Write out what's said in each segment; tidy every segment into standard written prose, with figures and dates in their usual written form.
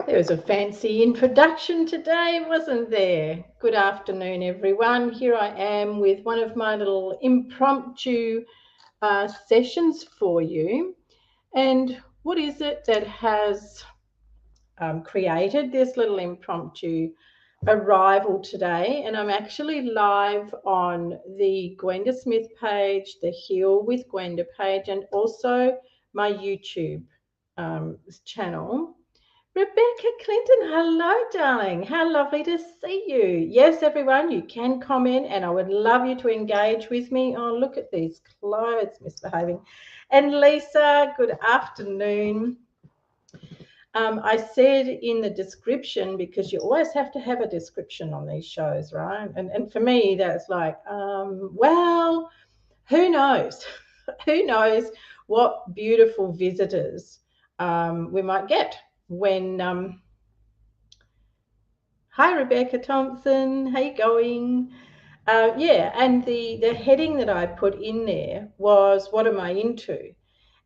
There was a fancy introduction today, wasn't there? Good afternoon, everyone. Here I am with one of my little impromptu sessions for you. And what is it that has created this little impromptu arrival today? And I'm actually live on the Gwenda Smith page, the Heal with Gwenda page, and also my YouTube channel. Rebecca Clinton, hello, darling. How lovely to see you. Yes, everyone, you can comment and I would love you to engage with me. Oh, look at these clothes misbehaving. And Lisa, good afternoon. I said in the description, because you always have to have a description on these shows, right? And for me, that's like, well, who knows? Who knows what beautiful visitors we might get when hi Rebecca Thompson, how you going? Yeah, and the heading that I put in there was what am I into?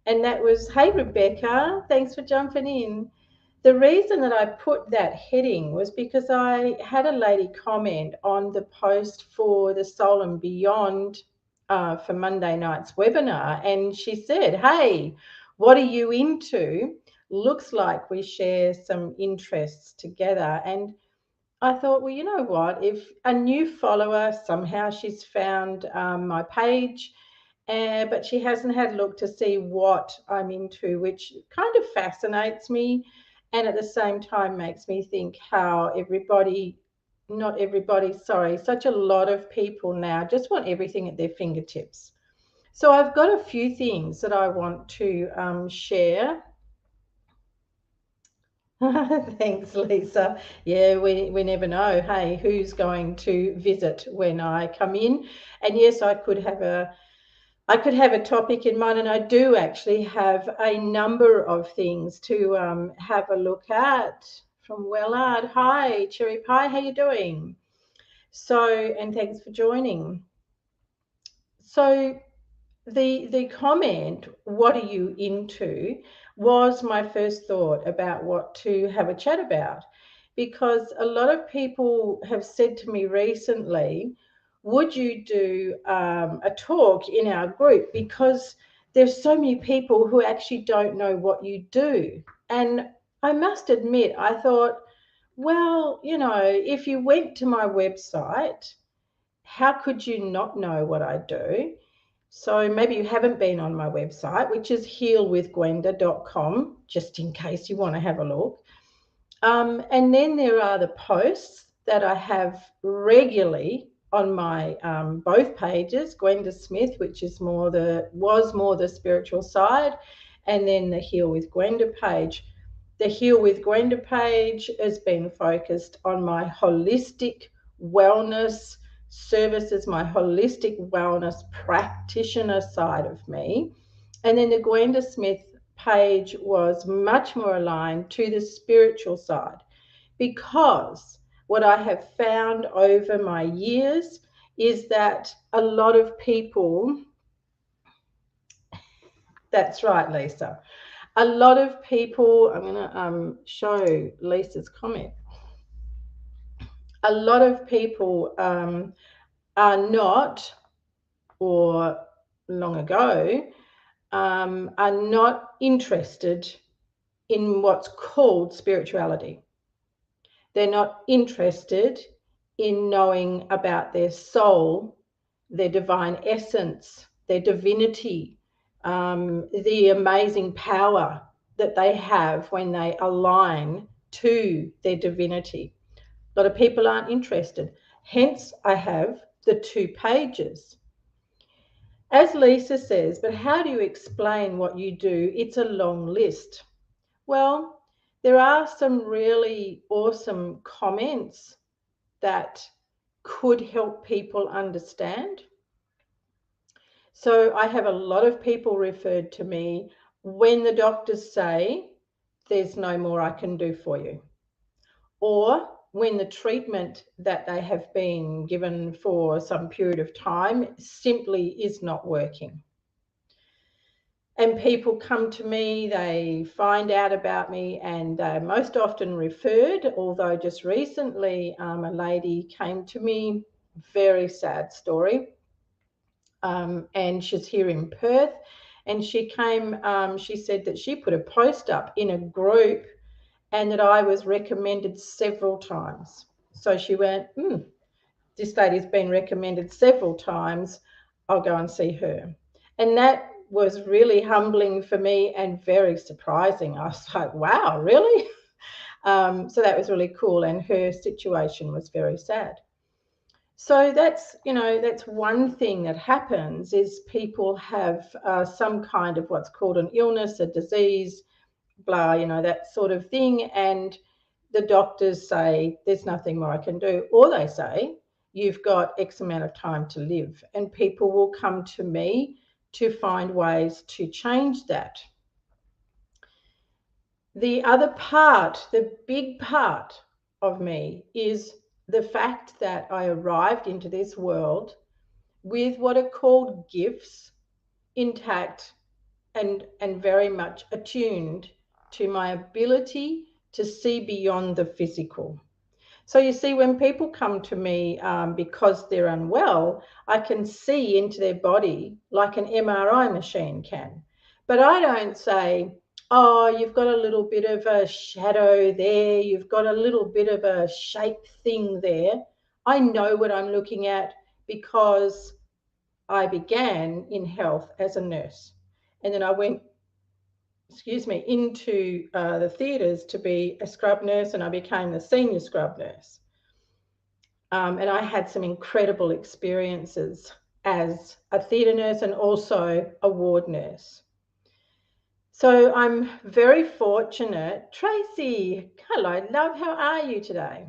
And that was, hey Rebecca, thanks for jumping in. The reason that I put that heading was because I had a lady comment on the post for the Soul and Beyond for Monday night's webinar, and she said, hey, what are you into? Looks like we share some interests together. And I thought, well, you know what? If a new follower, somehow she's found my page, but she hasn't had a look to see what I'm into, which kind of fascinates me. And at the same time makes me think how not everybody, sorry, such a lot of people now just want everything at their fingertips. So I've got a few things that I want to share. Thanks, Lisa. Yeah, we never know, hey, who's going to visit when I come in. And yes, I could have a topic in mind, and I do actually have a number of things to have a look at. From Wellard, hi, Cherry Pie, how you doing? So, and thanks for joining. So the comment, what are you into, was my first thought about what to have a chat about, because a lot of people have said to me recently, would you do a talk in our group, because there's so many people who actually don't know what you do. And I must admit, I thought, well, if you went to my website, how could you not know what I do? So maybe you haven't been on my website, which is healwithgwenda.com, just in case you want to have a look. And then there are the posts that I have regularly on my both pages, Gwenda Smith, which was more the spiritual side, and then the Heal with Gwenda page. The Heal with Gwenda page has been focused on my holistic wellness services, my holistic wellness practitioner side of me. And then the Gwenda Smith page was much more aligned to the spiritual side, because what I have found over my years is that a lot of people, that's right, Lisa, a lot of people, I'm going to show Lisa's comment. A lot of people are not, or long ago, are not interested in what's called spirituality. They're not interested in knowing about their soul, their divine essence, their divinity, the amazing power that they have when they align to their divinity. A lot of people aren't interested. Hence, I have the 2 pages. As Lisa says, but how do you explain what you do? It's a long list. Well, there are some really awesome comments that could help people understand. So I have a lot of people referred to me when the doctors say there's no more I can do for you, or when the treatment that they have been given for some period of time simply is not working. And people come to me, they find out about me, and they're most often referred. Although just recently, a lady came to me, very sad story, and she's here in Perth. And she came, she said that she put a post up in a group and that I was recommended several times. So she went, this lady's been recommended several times. I'll go and see her. And that was really humbling for me and very surprising. I was like, wow, really? So that was really cool. And her situation was very sad. So that's one thing that happens is people have some kind of what's called an illness, a disease, blah, that sort of thing. And the doctors say, there's nothing more I can do. Or they say, you've got X amount of time to live. And people will come to me to find ways to change that. The other part, the big part of me is the fact that I arrived into this world with what are called gifts intact and very much attuned to my ability to see beyond the physical. So you see, when people come to me because they're unwell, I can see into their body like an MRI machine can. But I don't say, oh, you've got a little bit of a shadow there, you've got a little bit of a shape thing there. I know what I'm looking at because I began in health as a nurse. And then I went, into the theatres to be a scrub nurse, and I became the senior scrub nurse. And I had some incredible experiences as a theatre nurse and also a ward nurse. So I'm very fortunate. Tracy, hello, love, how are you today?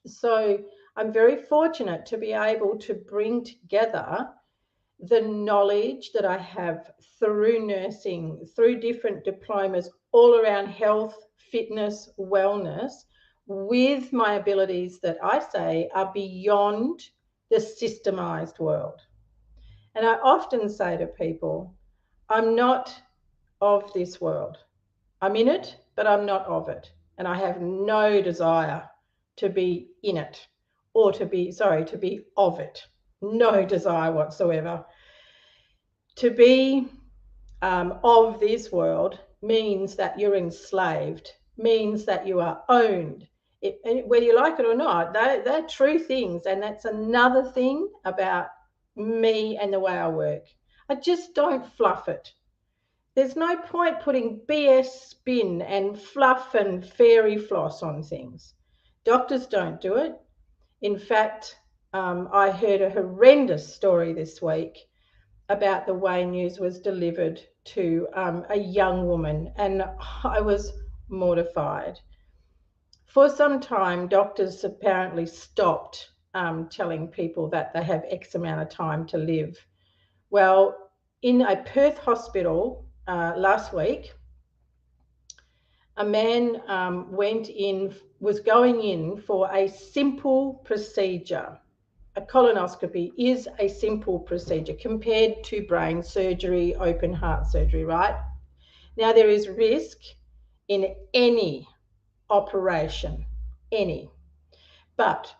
So I'm very fortunate to be able to bring together the knowledge that I have through nursing, through different diplomas all around health, fitness, wellness, with my abilities that I say are beyond the systemized world. And I often say to people, I'm not of this world. I'm in it, but I'm not of it. And I have no desire to be in it or to be of it. No desire whatsoever. To be of this world means that you're enslaved, means that you are owned. Whether you like it or not, they're true things. And that's another thing about me and the way I work. I just don't fluff it. There's no point putting BS spin and fluff and fairy floss on things. Doctors don't do it. In fact, I heard a horrendous story this week about the way news was delivered to a young woman, and I was mortified. For some time, doctors apparently stopped telling people that they have X amount of time to live. Well, in a Perth hospital last week, a man was going in for a simple procedure. A colonoscopy is a simple procedure compared to brain surgery, open heart surgery, right? Now, there is risk in any operation, any. But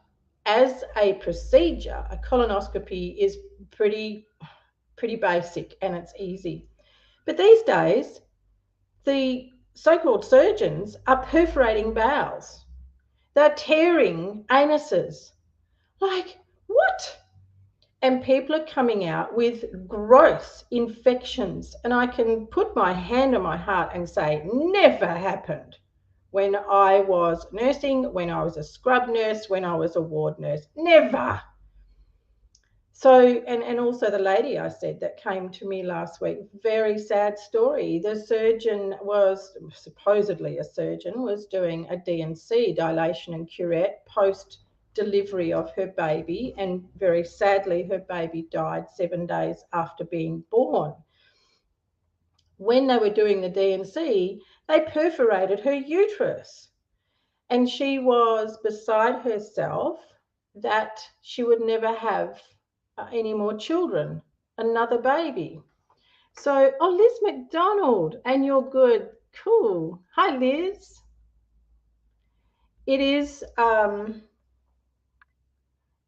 as a procedure, a colonoscopy is pretty basic and it's easy. But these days, the so-called surgeons are perforating bowels. They're tearing anuses. Like, what? And people are coming out with gross infections. And I can put my hand on my heart and say, never happened when I was nursing, when I was a scrub nurse, when I was a ward nurse. Never. So, and also the lady I said that came to me last week, very sad story. The surgeon was, supposedly a surgeon, was doing a D&C, dilation and curette, post delivery of her baby, and very sadly her baby died 7 days after being born. When they were doing the D&C, they perforated her uterus, and she was beside herself that she would never have any more children, another baby. So, oh, Liz McDonald, and you're good. Cool. Hi, Liz. It is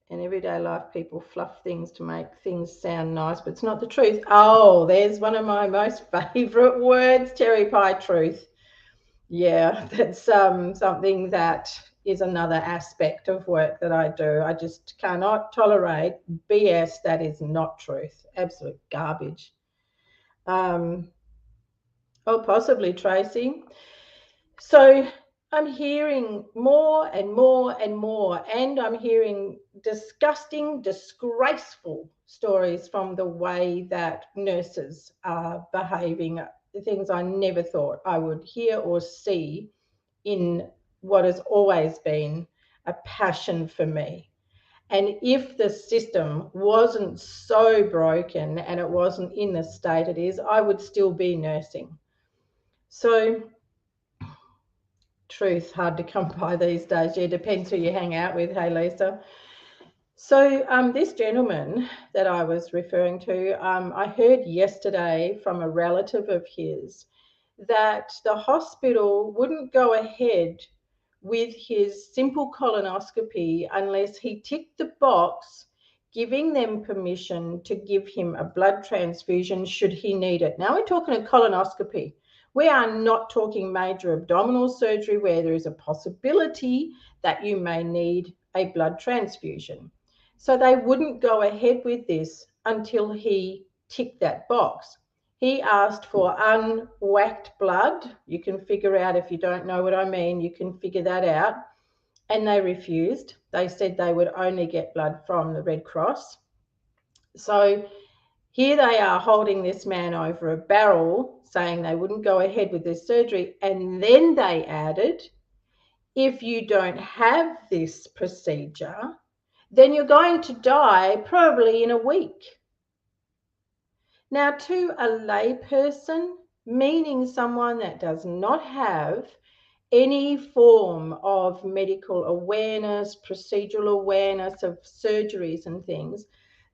in everyday life, people fluff things to make things sound nice, but it's not the truth. Oh, there's one of my most favorite words, cherry pie truth. Yeah, that's something that is another aspect of work that I do. I just cannot tolerate BS that is not truth. Absolute garbage. Um, oh, possibly, Tracy. So I'm hearing more and more and more, and I'm hearing disgusting, disgraceful stories from the way that nurses are behaving, things I never thought I would hear or see in what has always been a passion for me. And if the system wasn't so broken and it wasn't in the state it is, I would still be nursing. So truth hard to come by these days. Yeah, depends who you hang out with. Hey, Lisa. So this gentleman that I was referring to, I heard yesterday from a relative of his that the hospital wouldn't go ahead with his simple colonoscopy unless he ticked the box giving them permission to give him a blood transfusion should he need it. Now we're talking a colonoscopy. We are not talking major abdominal surgery where there is a possibility that you may need a blood transfusion. So they wouldn't go ahead with this until he ticked that box. He asked for unwhacked blood. You can figure out, if you don't know what I mean, you can figure that out. And they refused. They said they would only get blood from the Red Cross. So here they are holding this man over a barrel, saying they wouldn't go ahead with this surgery. And then they added, if you don't have this procedure, then you're going to die probably in a week. Now, to a layperson, meaning someone that does not have any form of medical awareness, procedural awareness of surgeries and things,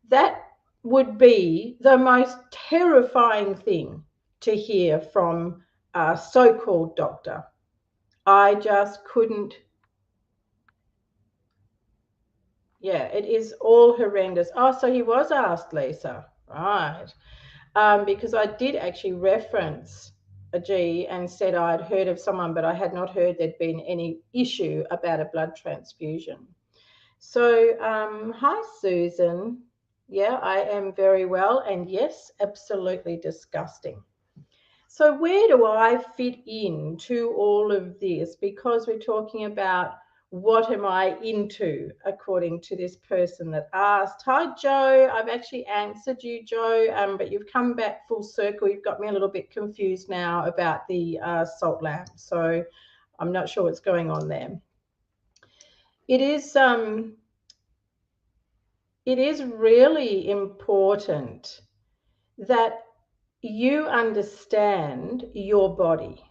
that would be the most terrifying thing to hear from a so-called doctor. I just couldn't. Yeah, it is all horrendous. Oh, so he was asked, Lisa. Right. Because I did actually reference a G and said I'd heard of someone, but I had not heard there'd been any issue about a blood transfusion. So, hi, Susan. Yeah, I am very well. And yes, absolutely disgusting. So, where do I fit into all of this? Because we're talking about what am I into, according to this person that asked. Hi, Joe. I've actually answered you, Joe, but you've come back full circle. You've got me a little bit confused now about the salt lamp. So, I'm not sure what's going on there. It is really important that you understand your body.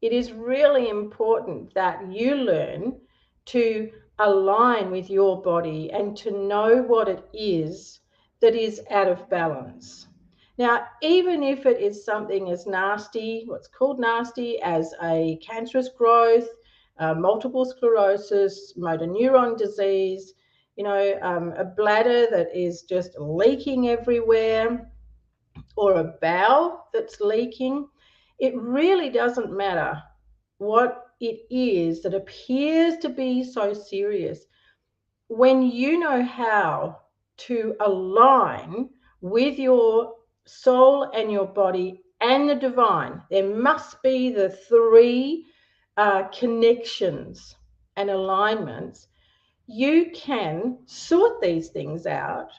It is really important that you learn to align with your body and to know what it is that is out of balance. Now, even if it is something as nasty, what's called nasty, as a cancerous growth, multiple sclerosis, motor neuron disease, a bladder that is just leaking everywhere, or a bowel that's leaking, it really doesn't matter what it is that appears to be so serious. When you know how to align with your soul and your body and the divine, there must be the three connections and alignments. You can sort these things out.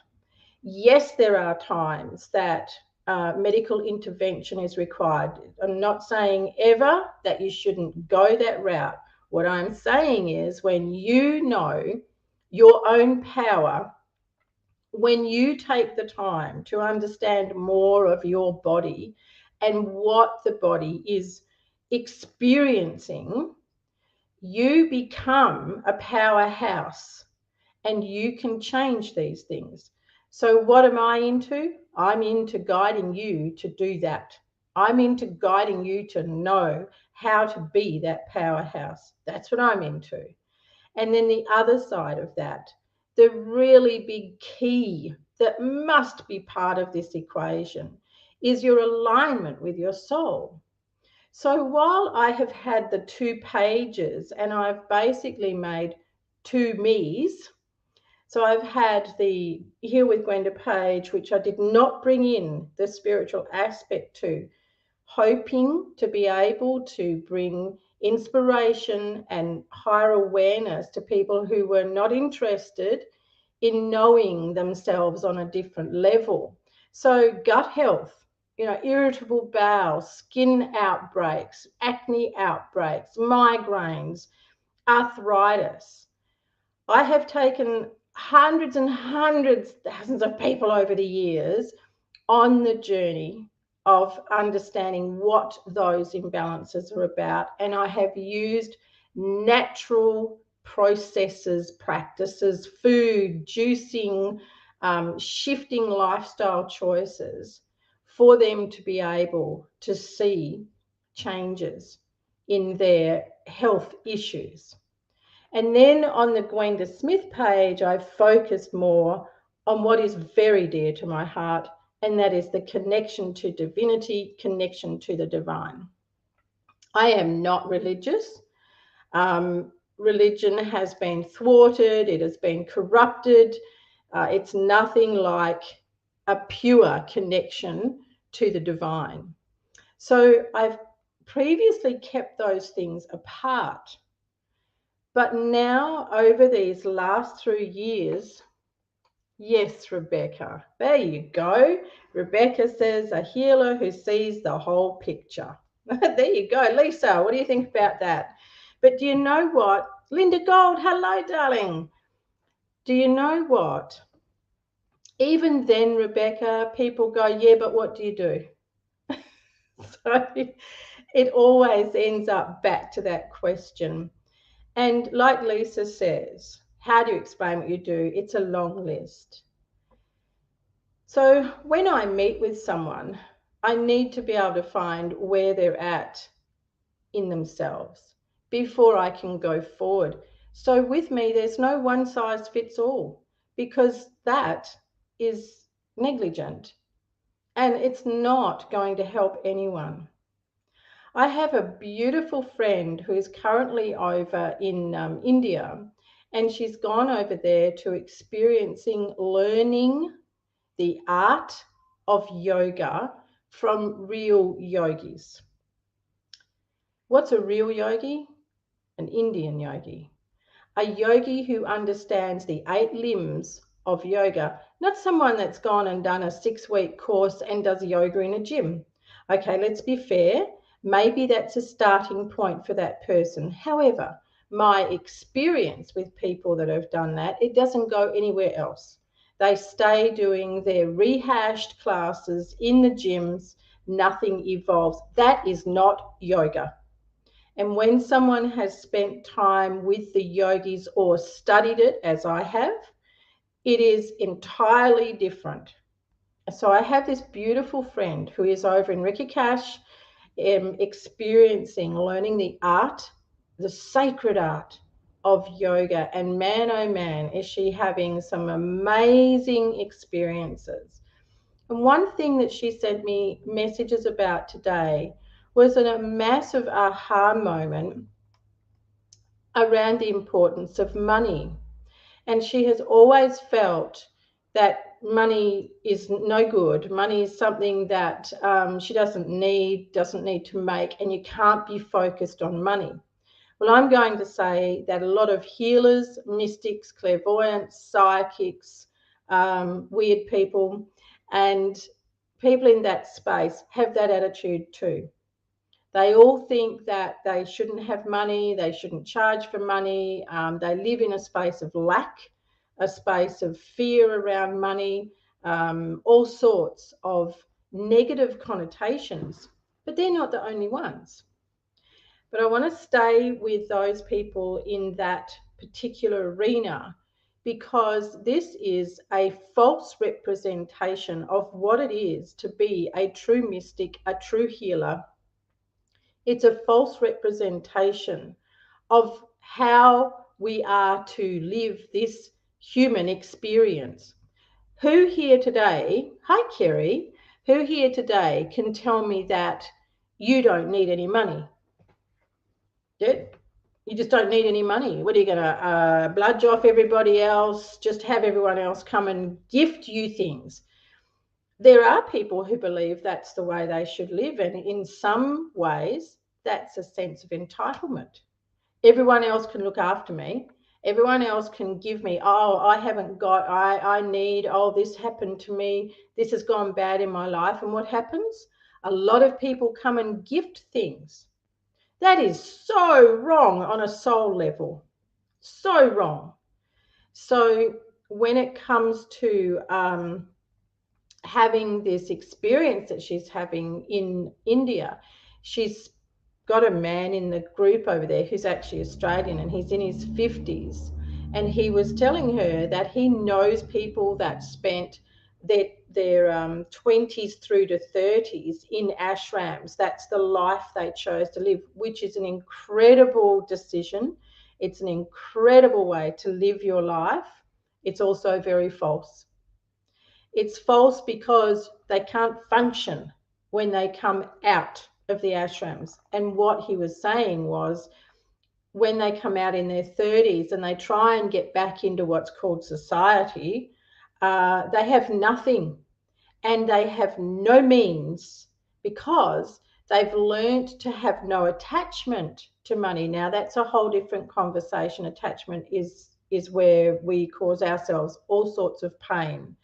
Yes, there are times that medical intervention is required. I'm not saying ever that you shouldn't go that route. What I'm saying is, when you know your own power, when you take the time to understand more of your body and what the body is experiencing, you become a powerhouse and you can change these things. So what am I into? I'm into guiding you to do that. I'm into guiding you to know how to be that powerhouse. That's what I'm into. And then the other side of that, the really big key that must be part of this equation is your alignment with your soul. So while I have had the 2 pages and I've basically made 2 me's, so I've had the Here with Gwenda page, which I did not bring in the spiritual aspect to, hoping to be able to bring inspiration and higher awareness to people who were not interested in knowing themselves on a different level. So gut health, irritable bowel, skin outbreaks, acne outbreaks, migraines, arthritis. I have taken hundreds and hundreds, thousands of people over the years on the journey of understanding what those imbalances are about. And I have used natural processes, practices, food, juicing, shifting lifestyle choices for them to be able to see changes in their health issues. And then on the Gwenda Smith page, I focused more on what is very dear to my heart, and that is the connection to divinity, connection to the divine. I am not religious. Religion has been thwarted, it has been corrupted. It's nothing like a pure connection to the divine. So I've previously kept those things apart. But now, over these last 3 years, yes, Rebecca, there you go. Rebecca says, a healer who sees the whole picture. There you go. Lisa, what do you think about that? But do you know what? Linda Gold, hello, darling. Do you know what? Even then, Rebecca, people go, yeah, but what do you do? So it always ends up back to that question. And like Lisa says, how do you explain what you do? It's a long list. So when I meet with someone, I need to be able to find where they're at in themselves before I can go forward. So with me, there's no one size fits all, because that is negligent and it's not going to help anyone. I have a beautiful friend who is currently over in India, and she's gone over there to experiencing learning the art of yoga from real yogis. What's a real yogi? An Indian yogi. A yogi who understands the 8 limbs of yoga, not someone that's gone and done a 6-week course and does yoga in a gym. Okay, let's be fair. Maybe that's a starting point for that person. However, my experience with people that have done that, it doesn't go anywhere else. They stay doing their rehashed classes in the gyms. Nothing evolves. That is not yoga. And when someone has spent time with the yogis or studied it, as I have, it is entirely different. So I have this beautiful friend who is over in Rishikesh, experiencing, learning the art, the sacred art of yoga. And man, oh man, is she having some amazing experiences. And one thing that she sent me messages about today was a massive aha moment around the importance of money. And she has always felt that money is no good. Money is something that she doesn't need to make, and you can't be focused on money. Well, I'm going to say that a lot of healers, mystics, clairvoyants, psychics, weird people, and people in that space have that attitude too. They all think that they shouldn't have money, they shouldn't charge for money. They live in a space of lack, a space of fear around money, all sorts of negative connotations. But they're not the only ones. But I want to stay with those people in that particular arena, because this is a false representation of what it is to be a true mystic, a true healer. It's a false representation of how we are to live this human experience. Who here today, hi Kerry, who here today can tell me that you don't need any money? Yeah, you just don't need any money. What are you going to bludge off everybody else? Just have everyone else come and gift you things? There are people who believe that's the way they should live, and in some ways, that's a sense of entitlement. Everyone else can look after me. Everyone else can give me, oh, I haven't got, I need, oh, this happened to me. This has gone bad in my life. And what happens? A lot of people come and gift things. That is so wrong on a soul level. So wrong. So when it comes to having this experience that she's having in India, she's got a man in the group over there who's actually Australian, and he's in his 50s, and he was telling her that he knows people that spent their 20s through to 30s in ashrams. That's the life they chose to live, which is an incredible decision. It's an incredible way to live your life. It's also very false. It's false because they can't function when they come out of the ashrams. And what he was saying was, when they come out in their 30s and they try and get back into what's called society, they have nothing, and they have no means, because they've learned to have no attachment to money. Now, that's a whole different conversation. Attachment is where we cause ourselves all sorts of pain.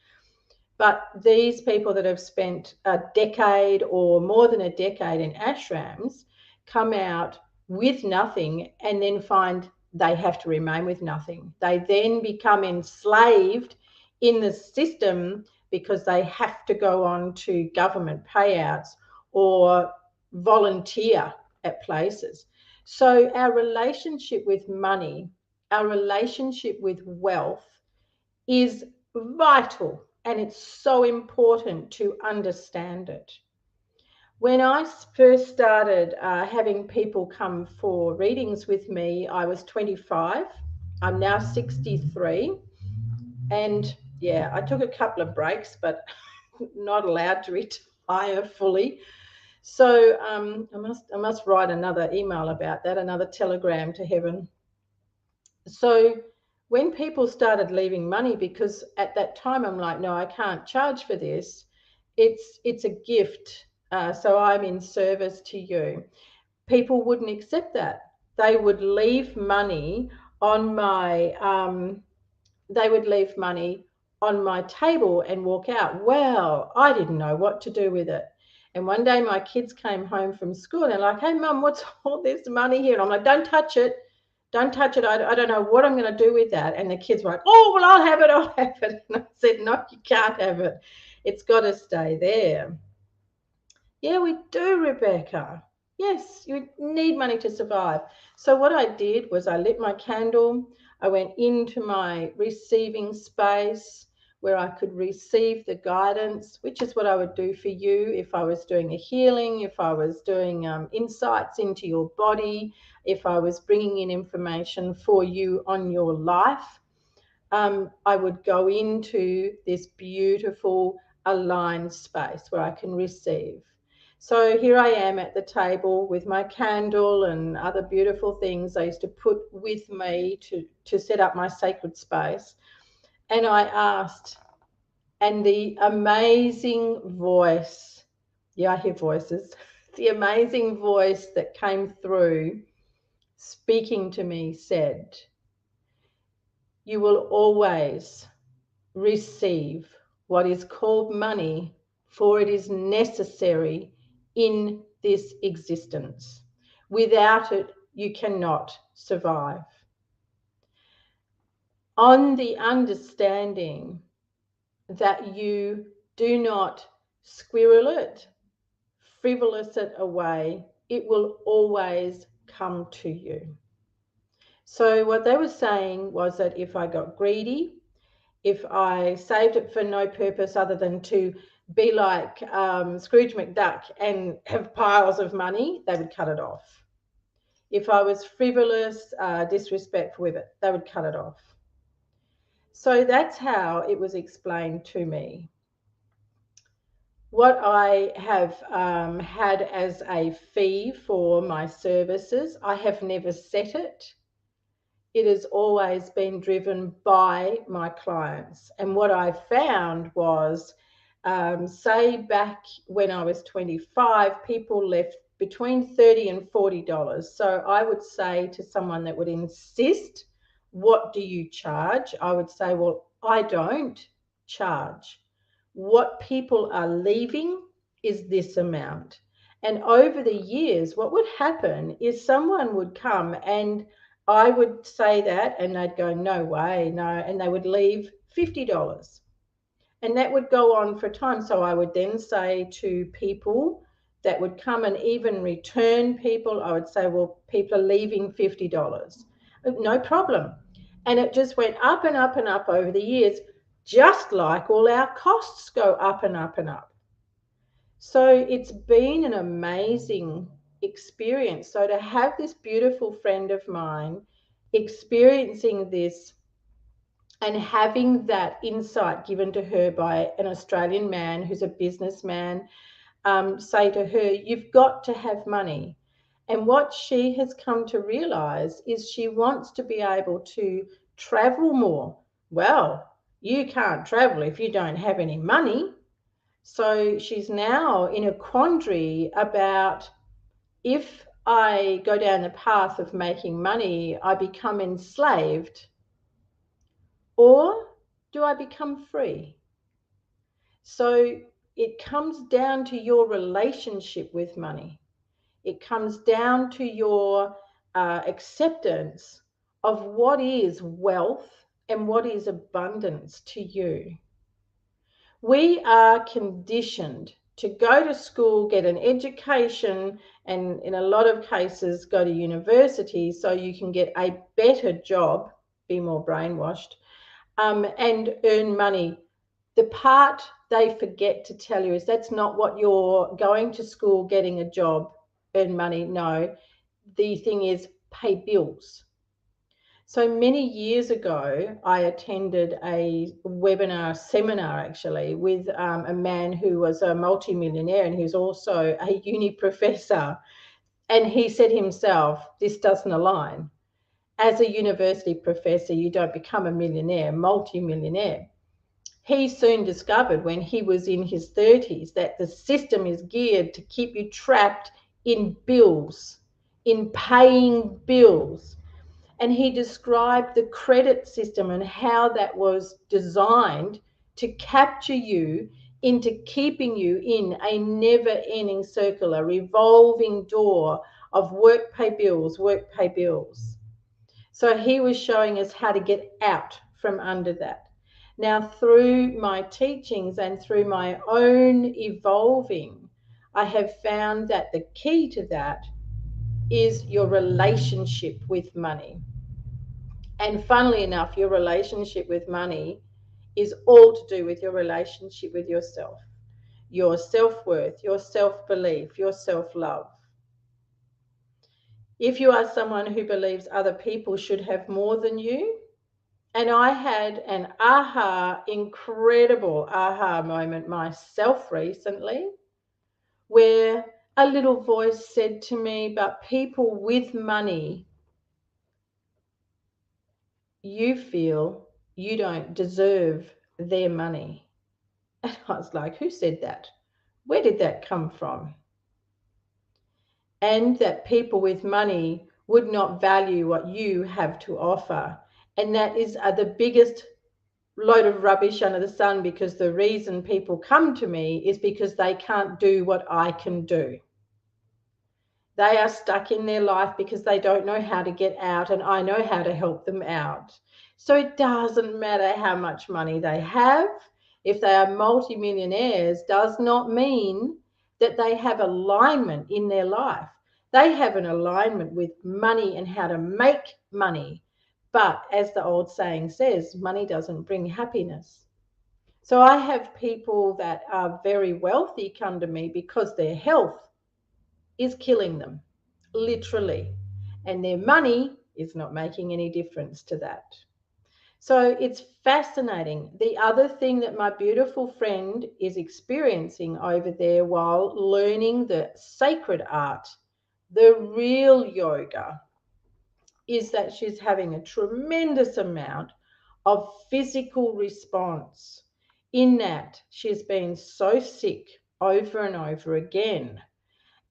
But these people that have spent a decade or more than a decade in ashrams come out with nothing and then find they have to remain with nothing. They then become enslaved in the system because they have to go on to government payouts or volunteer at places. So our relationship with money, our relationship with wealth is vital, and it's so important to understand it. When I first started having people come for readings with me, I was 25. I'm now 63. And yeah, I took a couple of breaks, but not allowed to retire fully. So I must write another email about that, another telegram to heaven. So when people started leaving money, because at that time I'm like, no, I can't charge for this. It's a gift. So I'm in service to you. People wouldn't accept that. They would leave money on my table and walk out. Well, I didn't know what to do with it. And one day my kids came home from school and they're like, hey, Mum, what's all this money here? And I'm like, don't touch it. Don't touch it. I don't know what I'm going to do with that. And the kids were like, oh, well, I'll have it. I'll have it. And I said, no, you can't have it. It's got to stay there. Yeah, we do, Rebecca. Yes, you need money to survive. So what I did was I lit my candle. I went into my receiving space where I could receive the guidance, which is what I would do for you if I was doing a healing, if I was doing insights into your body, if I was bringing in information for you on your life. I would go into this beautiful aligned space where I can receive. So here I am at the table with my candle and other beautiful things I used to put with me to set up my sacred space. And I asked, and the amazing voice, yeah, I hear voices, the amazing voice that came through speaking to me said, you will always receive what is called money, for it is necessary in this existence. Without it, you cannot survive. On the understanding that you do not squirrel it, frivolous it away, it will always come to you. So what they were saying was that if I got greedy, if I saved it for no purpose other than to be like Scrooge McDuck and have piles of money, they would cut it off. If I was frivolous, disrespectful with it, they would cut it off. So that's how it was explained to me. What I have had as a fee for my services, I have never set it. It has always been driven by my clients. And what I found was, say back when I was 25, people left between $30 and $40. So I would say to someone that would insist, what do you charge? I would say, well, I don't charge. What people are leaving is this amount. And over the years, what would happen is someone would come and I would say that and they'd go, no way, no. And they would leave $50. And that would go on for time. So I would then say to people that would come and even return people, I would say, well, people are leaving $50. No problem. And it just went up and up and up over the years, just like all our costs go up and up and up. So it's been an amazing experience. So to have this beautiful friend of mine experiencing this and having that insight given to her by an Australian man who's a businessman, say to her, you've got to have money. And what she has come to realize is she wants to be able to travel more. Well, you can't travel if you don't have any money. So she's now in a quandary about, if I go down the path of making money, I become enslaved, or do I become free? So it comes down to your relationship with money. It comes down to your acceptance of what is wealth and what is abundance to you. We are conditioned to go to school, get an education, and in a lot of cases go to university so you can get a better job, be more brainwashed, and earn money. The part they forget to tell you is that's not what you're going to school, getting a job, earn money. No, the thing is pay bills. So many years ago, I attended a webinar seminar actually with a man who was a multimillionaire and he's also a uni professor. And he said himself, this doesn't align. As a university professor, you don't become a millionaire, multimillionaire. He soon discovered when he was in his 30s that the system is geared to keep you trapped in bills, in paying bills. And he described the credit system and how that was designed to capture you into keeping you in a never-ending circle, a revolving door of work, pay bills, work, pay bills. So he was showing us how to get out from under that. Now, through my teachings and through my own evolving, I have found that the key to that is your relationship with money. And funnily enough, your relationship with money is all to do with your relationship with yourself, your self-worth, your self-belief, your self-love. If you are someone who believes other people should have more than you, and I had an incredible aha moment myself recently, where a little voice said to me, but people with money, you feel you don't deserve their money. And I was like, who said that? Where did that come from? And that people with money would not value what you have to offer. And that is the biggest load of rubbish under the sun, because the reason people come to me is because they can't do what I can do. They are stuck in their life because they don't know how to get out, and I know how to help them out. So it doesn't matter how much money they have. If they are multimillionaires, does not mean that they have alignment in their life. They have an alignment with money and how to make money. But as the old saying says, money doesn't bring happiness. So I have people that are very wealthy come to me because their health is killing them, literally. And their money is not making any difference to that. So it's fascinating. The other thing that my beautiful friend is experiencing over there while learning the sacred art, the real yoga, is that she's having a tremendous amount of physical response in that she's been so sick over and over again.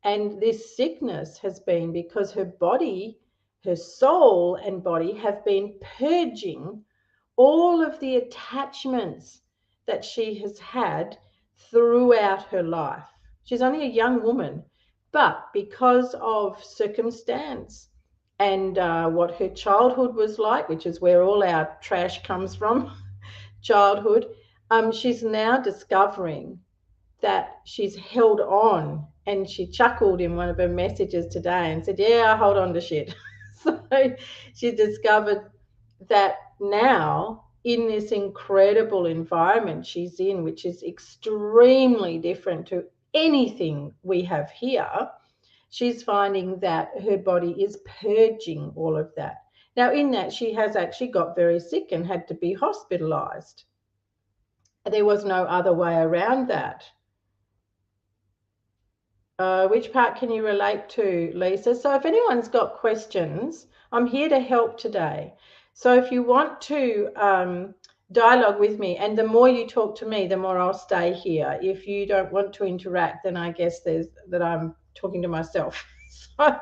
And this sickness has been because her body, her soul and body have been purging all of the attachments that she has had throughout her life. She's only a young woman, but because of circumstance and what her childhood was like, which is where all our trash comes from, childhood, she's now discovering that she's held on. And she chuckled in one of her messages today and said, "Yeah, I hold on to shit." So she discovered that now in this incredible environment she's in, which is extremely different to anything we have here, she's finding that her body is purging all of that. Now, in that, she has actually got very sick and had to be hospitalized. There was no other way around that. Which part can you relate to, Lisa? So if anyone's got questions, I'm here to help today. So if you want to dialogue with me, and the more you talk to me, the more I'll stay here. If you don't want to interact, then I guess there's that I'm talking to myself. So,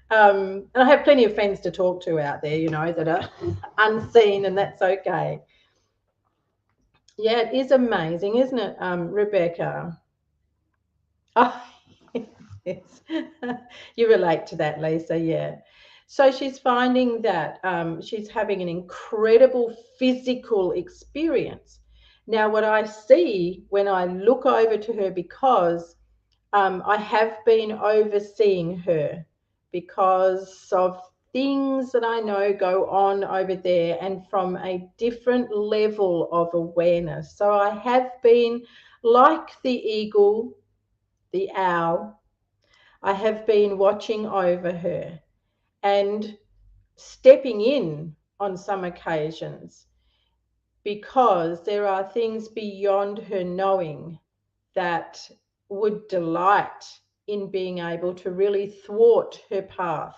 and I have plenty of friends to talk to out there, that are unseen, and that's okay. Yeah, it is amazing, isn't it, Rebecca? Oh, yes. You relate to that, Lisa. Yeah. So she's finding that she's having an incredible physical experience. Now, what I see when I look over to her, because I have been overseeing her because of things that I know go on over there and from a different level of awareness. So I have been like the eagle, the owl. I have been watching over her and stepping in on some occasions because there are things beyond her knowing that would delight in being able to really thwart her path.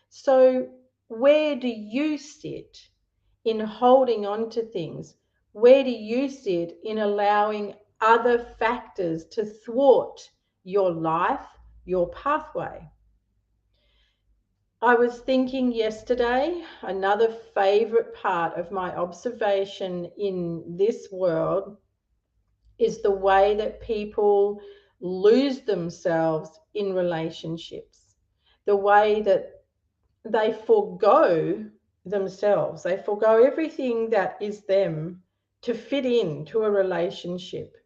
So, where do you sit in holding on to things? Where do you sit in allowing other factors to thwart your life, your pathway? I was thinking yesterday, another favorite part of my observation in this world is the way that people lose themselves in relationships, the way that they forego themselves, they forego everything that is them to fit into a relationship.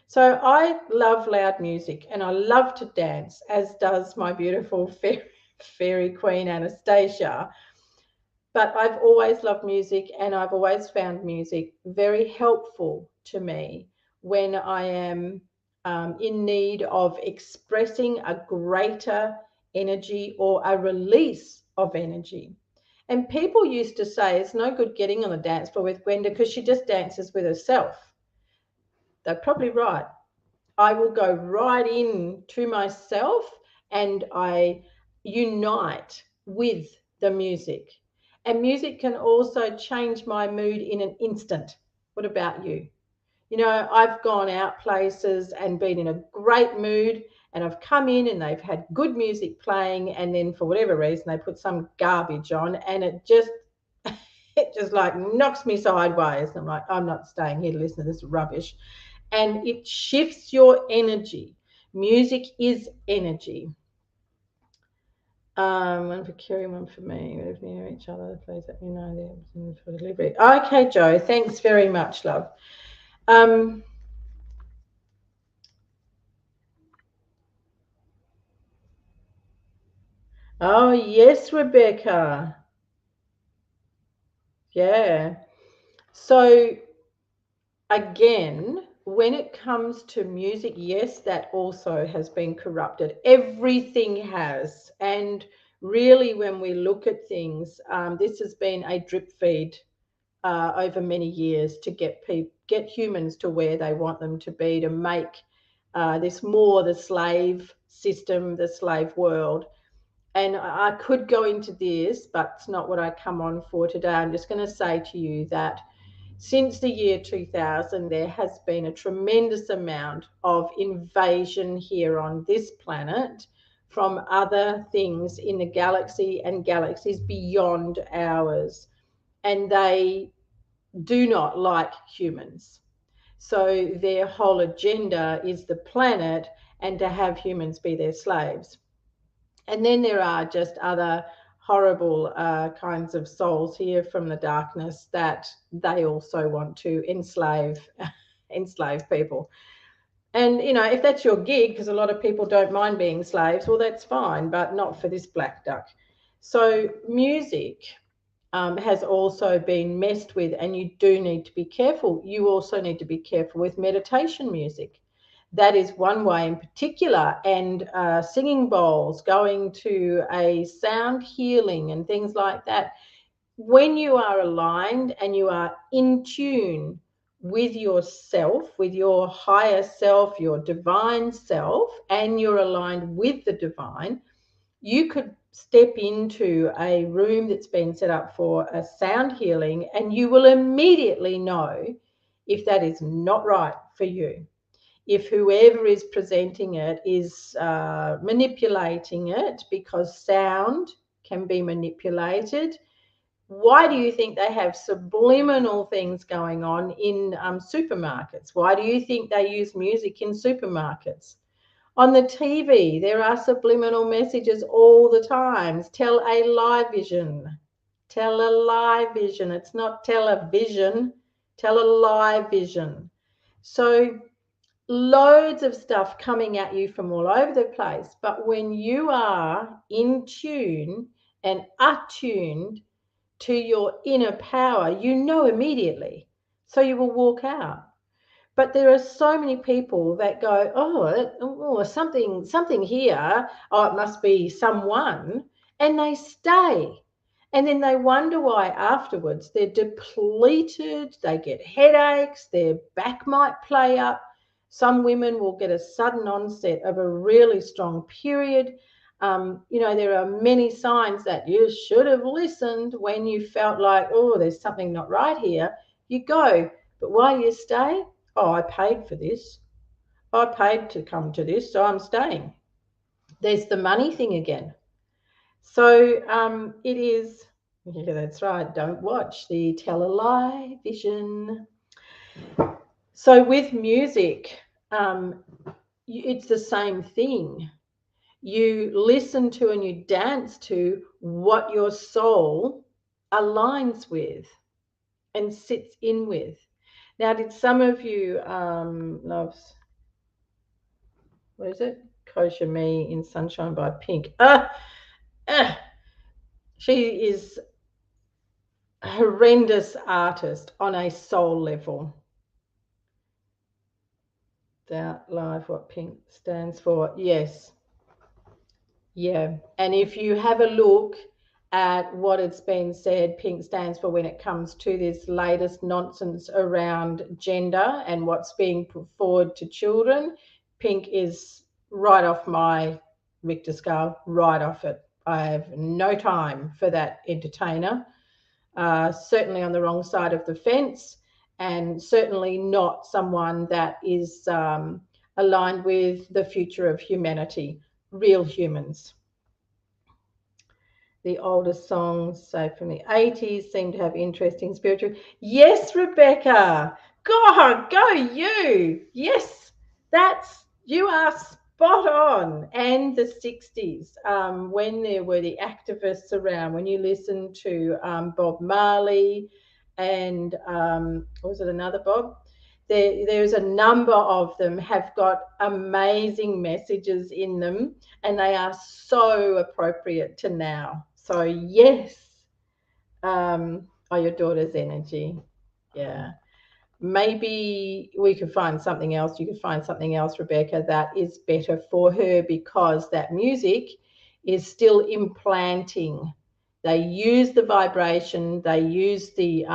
So I love loud music and I love to dance, as does my beautiful fairy queen Anastasia. But I've always loved music and I've always found music very helpful to me when I am in need of expressing a greater energy or a release of energy. And people used to say it's no good getting on the dance floor with Gwenda because she just dances with herself. They're probably right. I will go right in to myself and I unite with the music. And music can also change my mood in an instant. What about you? I've gone out places and been in a great mood and I've come in and they've had good music playing and then for whatever reason they put some garbage on and it just like knocks me sideways. I'm like, I'm not staying here to listen to this rubbish. And it shifts your energy. Music is energy. One for Kerry, one for me. We live near each other. Please let me know for delivery. Okay, Joe. Thanks very much, love. Um, Oh, yes, Rebecca. Yeah. So, again, when it comes to music, yes, that also has been corrupted. Everything has. And really, when we look at things, this has been a drip feed over many years to get humans to where they want them to be, to make this more the slave system, the slave world. And I could go into this, but it's not what I come on for today. I'm just going to say to you that since the year 2000, there has been a tremendous amount of invasion here on this planet from other things in the galaxy and galaxies beyond ours. And they do not like humans. So their whole agenda is the planet and to have humans be their slaves. And then there are just other horrible kinds of souls here from the darkness that they also want to enslave people. And if that's your gig, because a lot of people don't mind being slaves, well, that's fine, but not for this black duck. So music has also been messed with, and you do need to be careful. You also need to be careful with meditation music. That is one way in particular, and singing bowls, going to a sound healing and things like that. When you are aligned and you are in tune with yourself, with your higher self, your divine self, and you're aligned with the divine, you could step into a room that's been set up for a sound healing and you will immediately know if that is not right for you. If whoever is presenting it is manipulating it, because sound can be manipulated. Why do you think they have subliminal things going on in supermarkets? Why do you think they use music in supermarkets? On the TV, there are subliminal messages all the time. Tell a lie vision. Tell a lie vision. It's not television. Tell a lie vision. So, loads of stuff coming at you from all over the place. But when you are in tune and attuned to your inner power, you know immediately. So you will walk out. But there are so many people that go, oh, something here. Oh, it must be someone, and they stay, and then they wonder why afterwards they're depleted. They get headaches. Their back might play up. Some women will get a sudden onset of a really strong period. There are many signs that you should have listened when you felt like, oh, there's something not right here. You go, but why you stay? Oh, I paid for this. I paid to come to this, so I'm staying. There's the money thing again. So it is, yeah, that's right. Don't watch the tell a lie vision. So with music, it's the same thing. You listen to and you dance to what your soul aligns with and sits in with. Now, did some of you, loves, what is it? Kosher Me in Sunshine by Pink. Ah, she is a horrendous artist on a soul level. Doubt Live, what Pink stands for. Yes. Yeah. And if you have a look at what it's been said, Pink stands for when it comes to this latest nonsense around gender and what's being put forward to children, Pink is right off my Richter scale, right off it. I have no time for that entertainer. Certainly on the wrong side of the fence, and certainly not someone that is aligned with the future of humanity, real humans. The oldest songs, say from the 80s, seem to have interesting spiritual. Yes, Rebecca. God, go you. Yes, you are spot on. And the 60s, when there were the activists around, when you listen to Bob Marley and was it another Bob? There's a number of them have got amazing messages in them, and they are so appropriate to now. So yes, your daughter's energy. Yeah. Maybe we could find something else. You could find something else, Rebecca, that is better for her, because that music is still implanting. They use the vibration, they use the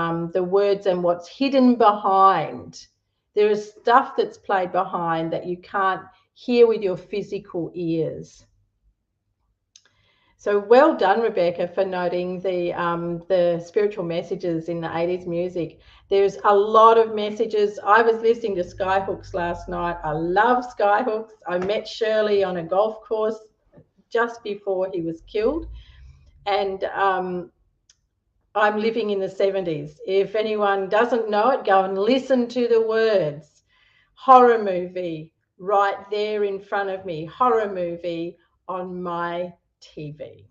words and what's hidden behind. There is stuff that's played behind that you can't hear with your physical ears. So well done, Rebecca, for noting the spiritual messages in the 80s music. There's a lot of messages. I was listening to Skyhooks last night. I love Skyhooks. I met Shirley on a golf course just before he was killed. And I'm living in the 70s. If anyone doesn't know it, go and listen to the words. Horror movie right there in front of me. Horror movie on my TV.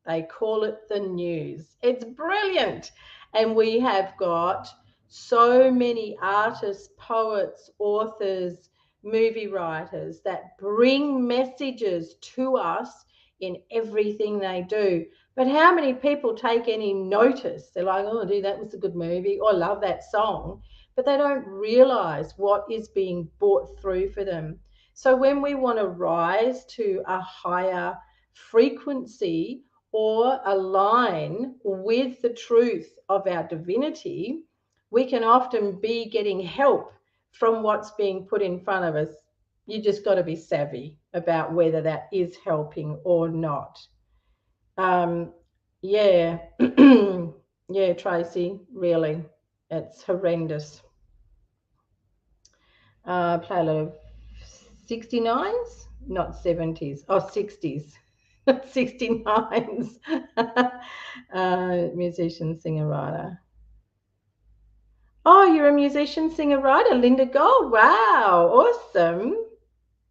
They call it the news. It's brilliant. And we have got so many artists, poets, authors, movie writers that bring messages to us in everything they do. But how many people take any notice? They're like, oh, dude, that was a good movie, or love that song. But they don't realize what is being brought through for them. So when we want to rise to a higher frequency or align with the truth of our divinity, we can often be getting help from what's being put in front of us. You just got to be savvy about whether that is helping or not. Yeah, yeah, Tracy, really, it's horrendous. Play a lot of 69s, not 70s, oh, 60s. 69s. Musician, singer, writer. Oh, you're a musician, singer, writer, Linda Gold. Wow, awesome.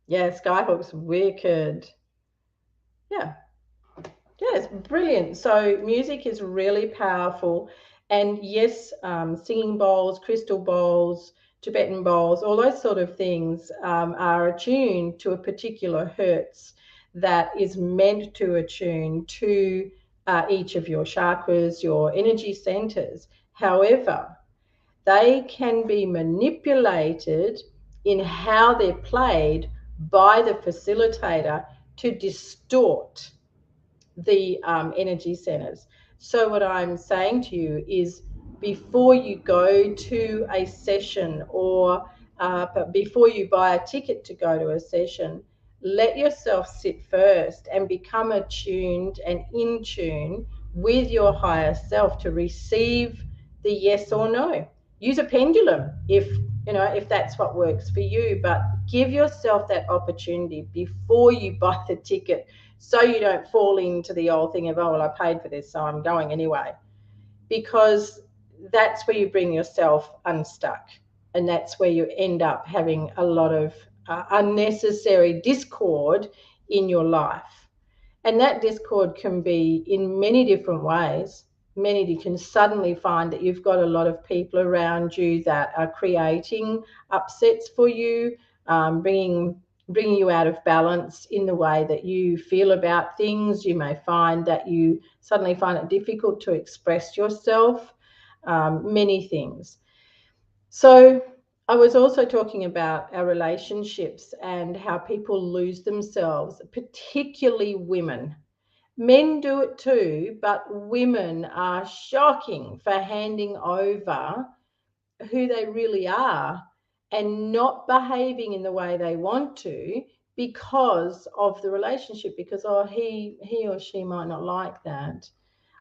Yeah, Skyhook's wicked. Yeah, yeah, it's brilliant. So music is really powerful. And yes, singing bowls, crystal bowls, Tibetan bowls, all those sort of things are attuned to a particular hertz that is meant to attune to each of your chakras, your energy centers. However, they can be manipulated in how they're played by the facilitator to distort the energy centers. So, what I'm saying to you is, before you go to a session, or but before you buy a ticket to go to a session, let yourself sit first and become attuned and in tune with your higher self to receive the yes or no. Use a pendulum if that's what works for you, but give yourself that opportunity before you buy the ticket, so you don't fall into the old thing of, oh, well, I paid for this, so I'm going anyway. Because that's where you bring yourself unstuck. And that's where you end up having a lot of unnecessary discord in your life. And that discord can be in many different ways. You can suddenly find that you've got a lot of people around you that are creating upsets for you, bringing you out of balance in the way that you feel about things. You may find that you suddenly find it difficult to express yourself, many things. So I was also talking about our relationships and how people lose themselves, particularly women. Men do it too, but women are shocking for handing over who they really are and not behaving in the way they want to because of the relationship, because, oh, he or she might not like that.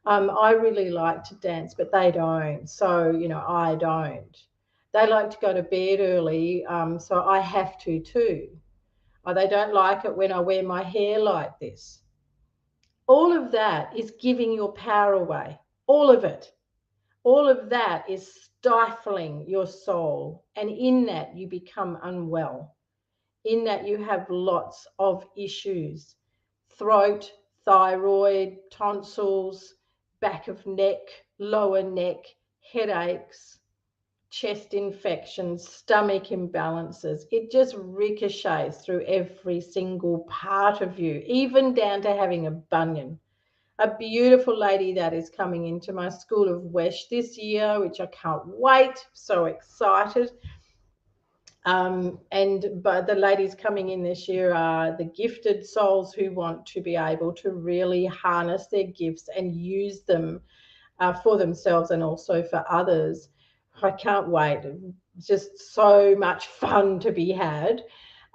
I really like to dance, but they don't. So, I don't. They like to go to bed early, so I have to too. Or they don't like it when I wear my hair like this. All of that is giving your power away. All of it. All of that is stifling your soul. And in that, you become unwell. In that, you have lots of issues: throat, thyroid, tonsils, back of neck, lower neck, headaches, chest infections, stomach imbalances. It just ricochets through every single part of you, even down to having a bunion. A beautiful lady that is coming into my School of Wesh this year, which I can't wait. So excited. But the ladies coming in this year are the gifted souls who want to be able to really harness their gifts and use them for themselves and also for others. I can't wait. Just so much fun to be had.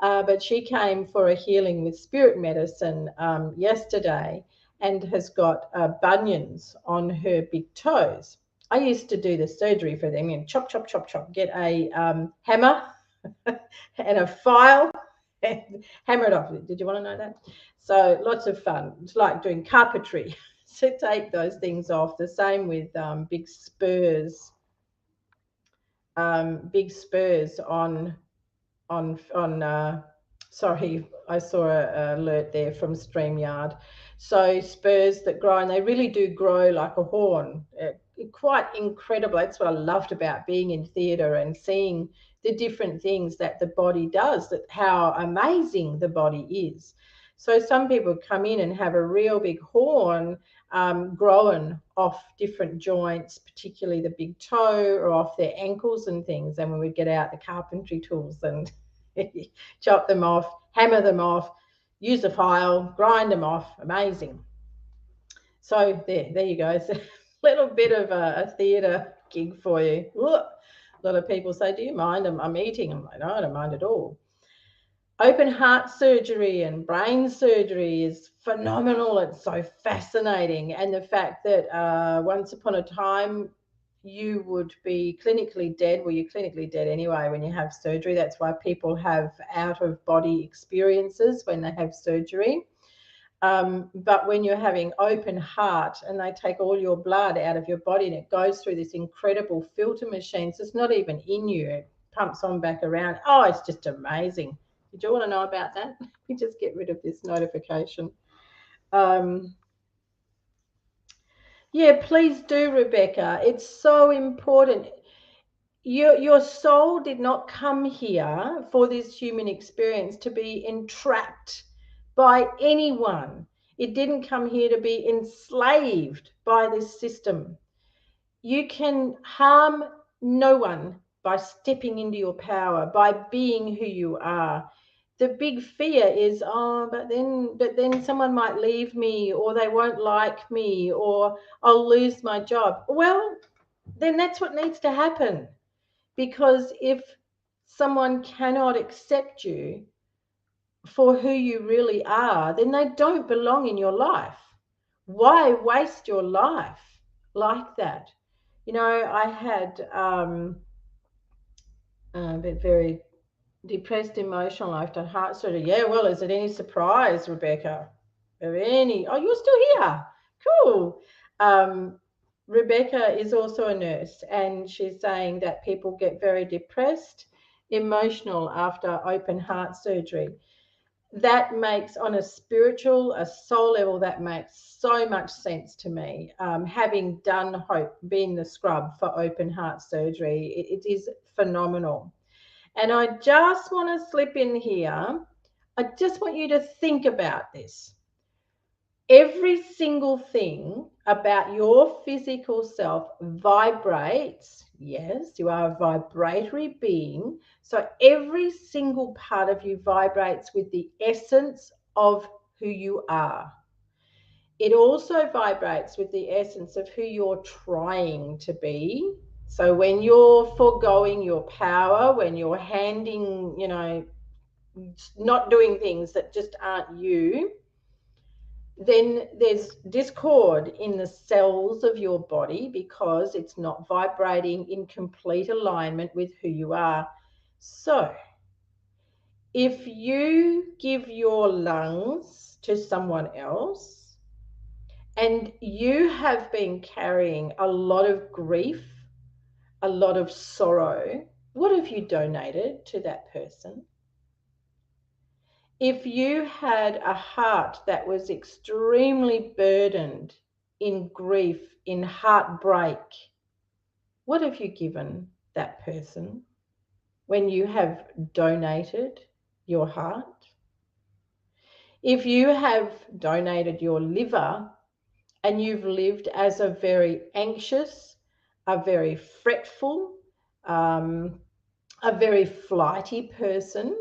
But she came for a healing with spirit medicine yesterday and has got bunions on her big toes. I used to do the surgery for them and chop, chop, chop, chop, get a hammer and a file and hammer it off. Did you want to know that? So lots of fun. It's like doing carpentry. To take those things off. The same with big spurs on sorry, I saw an alert there from StreamYard. So spurs that grow, and they really do grow like a horn. Quite incredible. That's what I loved about being in theatre and seeing the different things that the body does, that how amazing the body is. So some people come in and have a real big horn growing off different joints, particularly the big toe or off their ankles and things. And when we get out the carpentry tools and chop them off, hammer them off, use a file, grind them off. Amazing. So there you go. It's a little bit of a theatre gig for you. Ooh, a lot of people say, do you mind? I'm eating. I'm like, no, I don't mind at all. Open heart surgery and brain surgery is phenomenal. It's so fascinating. And the fact that once upon a time you would be clinically dead. Well, you're clinically dead anyway when you have surgery. That's why people have out of body experiences when they have surgery. But when you're having open heart and they take all your blood out of your body and it goes through this incredible filter machine, so it's not even in you, it pumps on back around. Oh, it's just amazing. Did you want to know about that? We just get rid of this notification. Yeah, please do, Rebecca. It's so important. Your soul did not come here for this human experience to be entrapped by anyone. It didn't come here to be enslaved by this system. You can harm no one by stepping into your power, by being who you are. The big fear is, oh, but then someone might leave me, or they won't like me, or I'll lose my job. Well, then that's what needs to happen. Because if someone cannot accept you for who you really are, then they don't belong in your life. Why waste your life like that? You know, I had a very depressed emotional life, done heart surgery. Yeah, well, is it any surprise, Rebecca? Of any? Oh, you're still here. Cool. Rebecca is also a nurse, and she's saying that people get very depressed, emotional after open heart surgery. That makes, on a spiritual, a soul level, that makes so much sense to me. Having done Hope, being the scrub for open heart surgery, it is phenomenal. And I just want to slip in here. I just want you to think about this. Every single thing about your physical self vibrates. Yes, you are a vibratory being. So every single part of you vibrates with the essence of who you are. It also vibrates with the essence of who you're trying to be. So when you're foregoing your power, when you're handing, not doing things that just aren't you, then there's discord in the cells of your body because it's not vibrating in complete alignment with who you are. So if you give your lungs to someone else and you have been carrying a lot of grief, a lot of sorrow, what have you donated to that person? If you had a heart that was extremely burdened in grief, in heartbreak, what have you given that person when you have donated your heart? If you have donated your liver and you've lived as a very anxious, a very fretful, um, a very flighty person,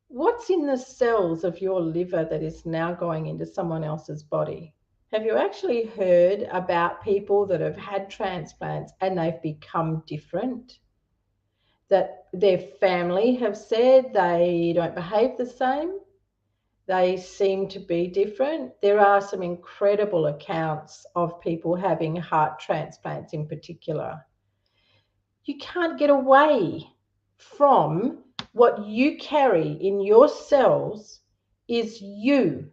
what's in the cells of your liver that is now going into someone else's body? Have you actually heard about people that have had transplants and they've become different? That their family have said they don't behave the same? They seem to be different. There are some incredible accounts of people having heart transplants in particular. You can't get away from what you carry in your cells is you.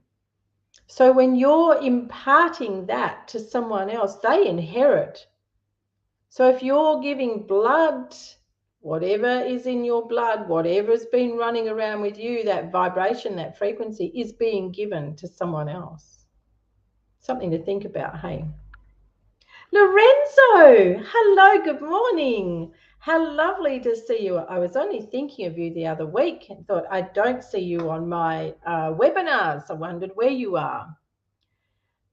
So when you're imparting that to someone else, they inherit. So if you're giving blood, whatever is in your blood, whatever's been running around with you, that vibration, that frequency is being given to someone else. Something to think about, hey? Lorenzo, hello, good morning. How lovely to see you. I was only thinking of you the other week and thought I don't see you on my webinars. I wondered where you are.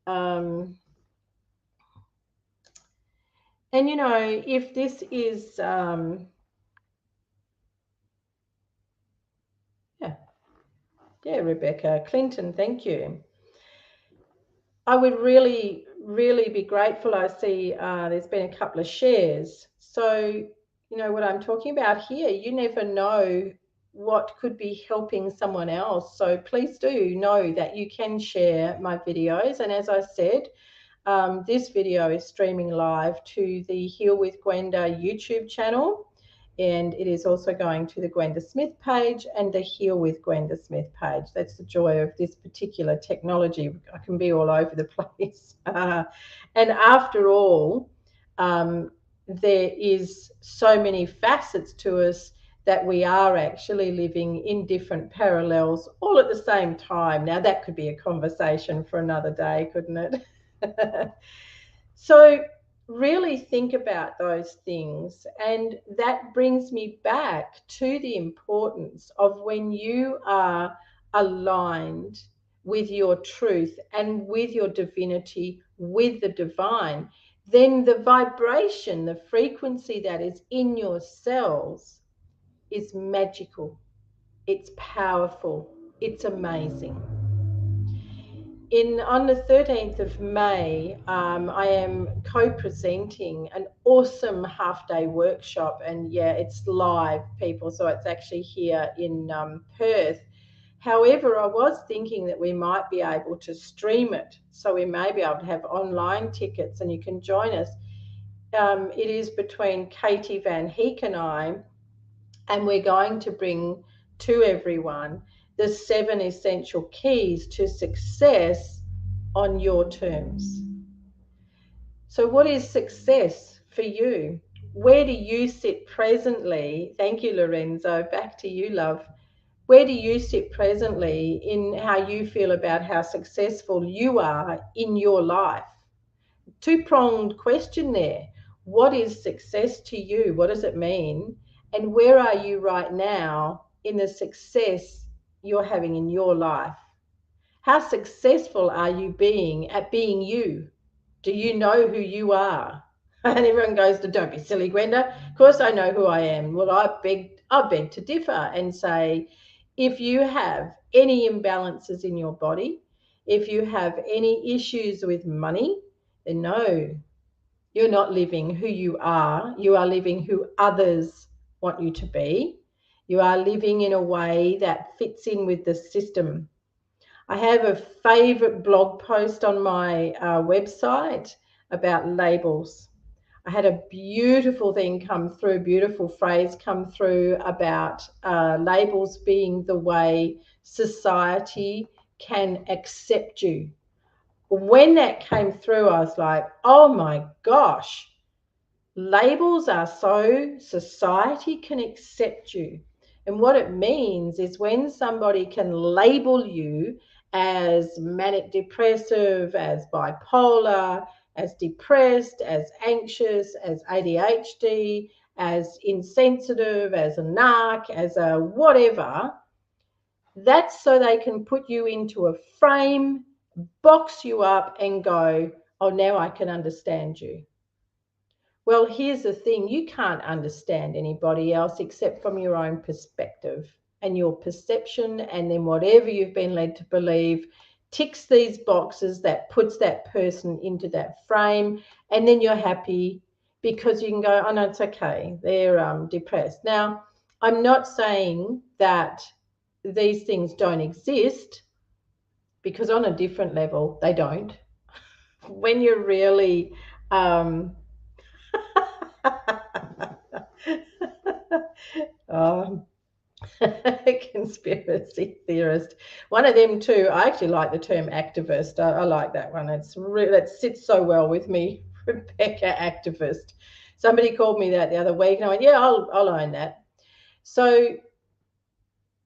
And, you know, if this is, yeah, Rebecca Clinton, thank you. I would really, really be grateful. I see there's been a couple of shares. So, you know, what I'm talking about here, you never know what could be helping someone else. So please do know that you can share my videos. And as I said, this video is streaming live to the Heal with Gwenda YouTube channel, and it is also going to the Gwenda Smith page and the Heal with Gwenda Smith page. That's the joy of this particular technology. I can be all over the place. And after all, there is so many facets to us that we are actually living in different parallels all at the same time. Now, that could be a conversation for another day, couldn't it? So really think about those things, and that brings me back to the importance of when you are aligned with your truth and with your divinity, with the divine, then the vibration, the frequency that is in your cells is magical, it's powerful, it's amazing. On the 13th of May, I am co-presenting an awesome half-day workshop, and yeah, it's live, people, so it's actually here in Perth. However, I was thinking that we might be able to stream it, so we may be able to have online tickets and you can join us. It is between Katie Van Heek and we're going to bring to everyone the 7 essential keys to success on your terms. So what is success for you? Where do you sit presently? Thank you, Lorenzo. Back to you, love. Where do you sit presently in how you feel about how successful you are in your life? Two-pronged question there. What is success to you? What does it mean? And where are you right now in the success you're having in your life? How successful are you being at being you? Do you know who you are? And everyone goes to, don't be silly, Gwenda. Of course I know who I am. Well, I beg to differ and say, if you have any imbalances in your body, if you have any issues with money, then no, you're not living who you are. You are living who others want you to be. You are living in a way that fits in with the system. I have a favorite blog post on my website about labels. I had a beautiful thing come through, beautiful phrase come through about labels being the way society can accept you. When that came through, I was like, oh my gosh, labels are so society can accept you. And what it means is when somebody can label you as manic depressive, as bipolar, as depressed, as anxious, as ADHD, as insensitive, as a narc, as a whatever, that's so they can put you into a frame, box you up and go, oh, now I can understand you. Well, here's the thing. You can't understand anybody else except from your own perspective and your perception, and then whatever you've been led to believe ticks these boxes that puts that person into that frame, and then you're happy because you can go, oh, no, it's okay. They're depressed. Now, I'm not saying that these things don't exist, because on a different level, they don't. When you're really oh, conspiracy theorist. One of them too. I actually like the term activist. I like that one. That sits so well with me. Rebecca, activist. Somebody called me that the other week, and I went, yeah, I'll own that. So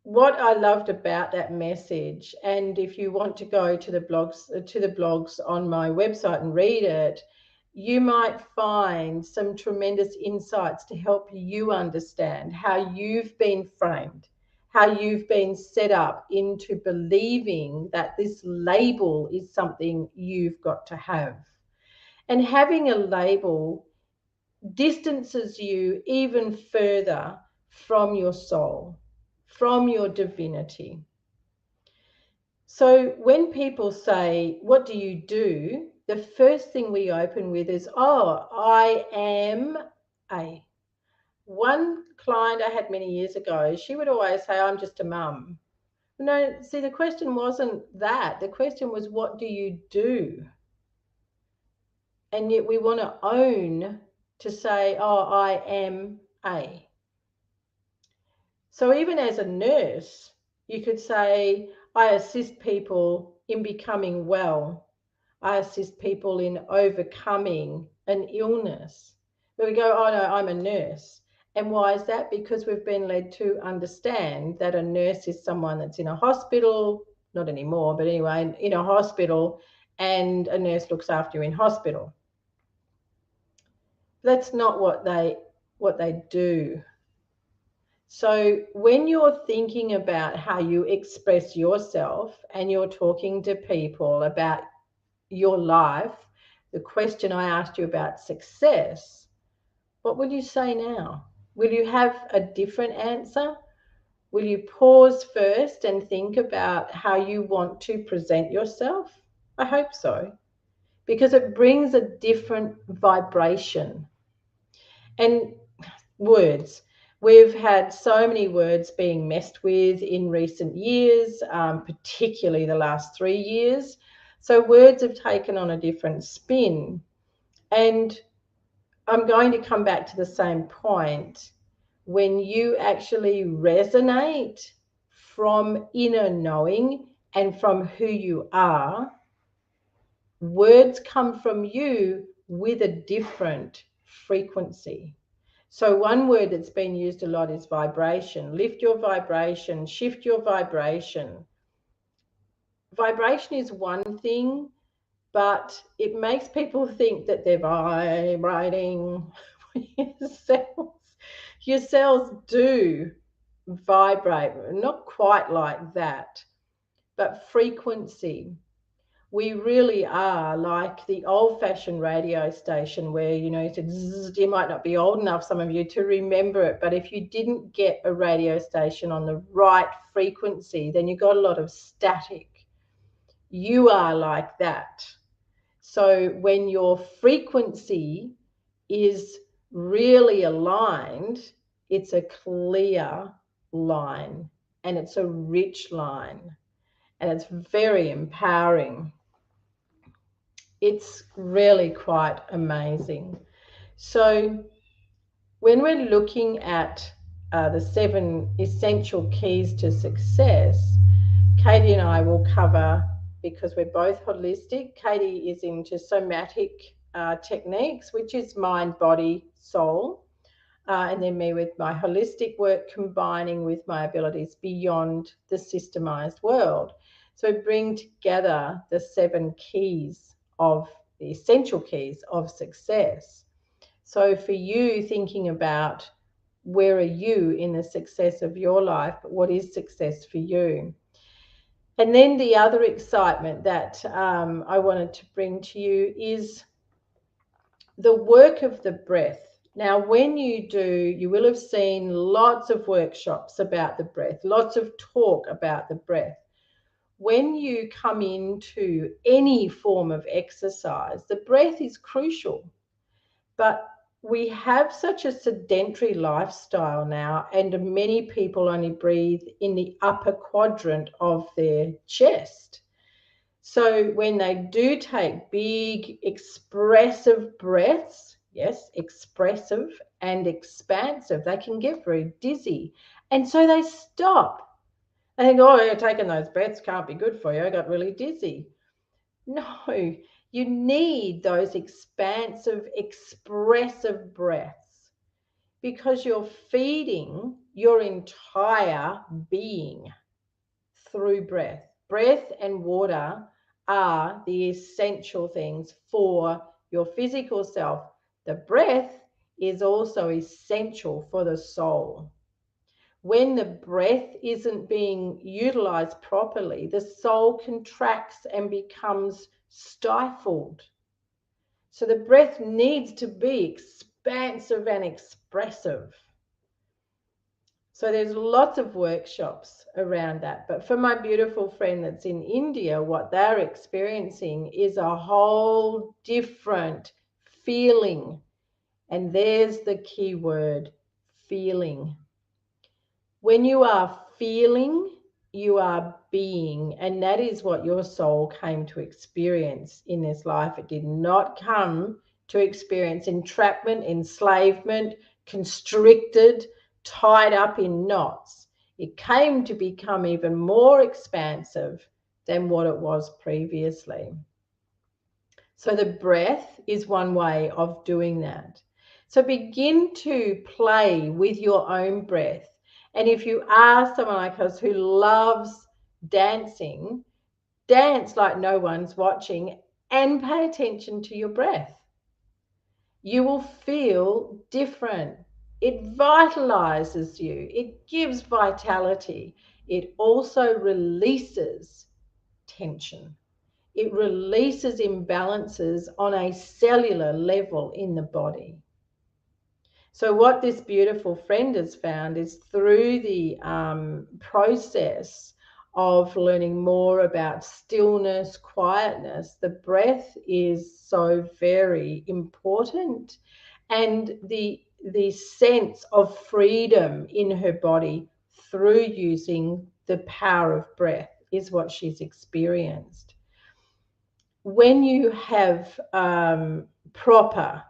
what I loved about that message, and if you want to go to the blogs on my website and read it, you might find some tremendous insights to help you understand how you've been framed, how you've been set up into believing that this label is something you've got to have. And having a label distances you even further from your soul, from your divinity. So when people say, what do you do? The first thing we open with is, oh, I am a. One client I had many years ago, she would always say, I'm just a mum. No, see, the question wasn't that. The question was, what do you do? And yet we want to own to say, oh, I am a. So even as a nurse, you could say, I assist people in becoming well. I assist people in overcoming an illness. But we go, oh no, I'm a nurse. And why is that? Because we've been led to understand that a nurse is someone that's in a hospital, not anymore, but anyway, in a hospital, and a nurse looks after you in hospital. That's not what they do. So when you're thinking about how you express yourself and you're talking to people about your life, the question I asked you about success, what will you say now? Will you have a different answer? Will you pause first and think about how you want to present yourself? I hope so, because it brings a different vibration. And words. We've had so many words being messed with in recent years, particularly the last 3 years. So words have taken on a different spin. And I'm going to come back to the same point. When you actually resonate from inner knowing and from who you are, words come from you with a different frequency. So one word that's been used a lot is vibration. Lift your vibration, shift your vibration. Vibration is one thing, but it makes people think that they're vibrating. Your cells do vibrate, not quite like that, but frequency. We really are like the old-fashioned radio station where, you said, zzz, you might not be old enough, some of you, to remember it, but if you didn't get a radio station on the right frequency, then you got a lot of static. You are like that. So when your frequency is really aligned, it's a clear line and it's a rich line and it's very empowering. It's really quite amazing. So when we're looking at the 7 essential keys to success, Katie and I will cover, because we're both holistic. Katie is into somatic techniques, which is mind, body, soul. And then me with my holistic work, combining with my abilities beyond the systemized world. So bring together the 7 keys of the essential keys of success. So for you, thinking about where are you in the success of your life, but what is success for you? And then the other excitement that I wanted to bring to you is the work of the breath. Now, when you do, you will have seen lots of workshops about the breath, lots of talk about the breath. When you come into any form of exercise, the breath is crucial. But we have such a sedentary lifestyle now, and many people only breathe in the upper quadrant of their chest. So when they do take big, expressive breaths, yes, expressive and expansive, they can get very dizzy. And so they stop. They think, oh, you're taking those breaths can't be good for you. I got really dizzy. No, you need those expansive, expressive breaths because you're feeding your entire being through breath. Breath and water are the essential things for your physical self. The breath is also essential for the soul. When the breath isn't being utilized properly, the soul contracts and becomes stifled. So the breath needs to be expansive and expressive. So there's lots of workshops around that. But for my beautiful friend that's in India, what they're experiencing is a whole different feeling. And there's the key word, feeling. When you are feeling, you are being. And that is what your soul came to experience in this life. It did not come to experience entrapment, enslavement, constricted, tied up in knots. It came to become even more expansive than what it was previously. So the breath is one way of doing that. So begin to play with your own breath. And if you are someone like us who loves dancing, dance like no one's watching and pay attention to your breath. You will feel different. It vitalizes you. It gives vitality. It also releases tension. It releases imbalances on a cellular level in the body. So what this beautiful friend has found is through the process of learning more about stillness, quietness, the breath is so very important. And the sense of freedom in her body through using the power of breath is what she's experienced. When you have proper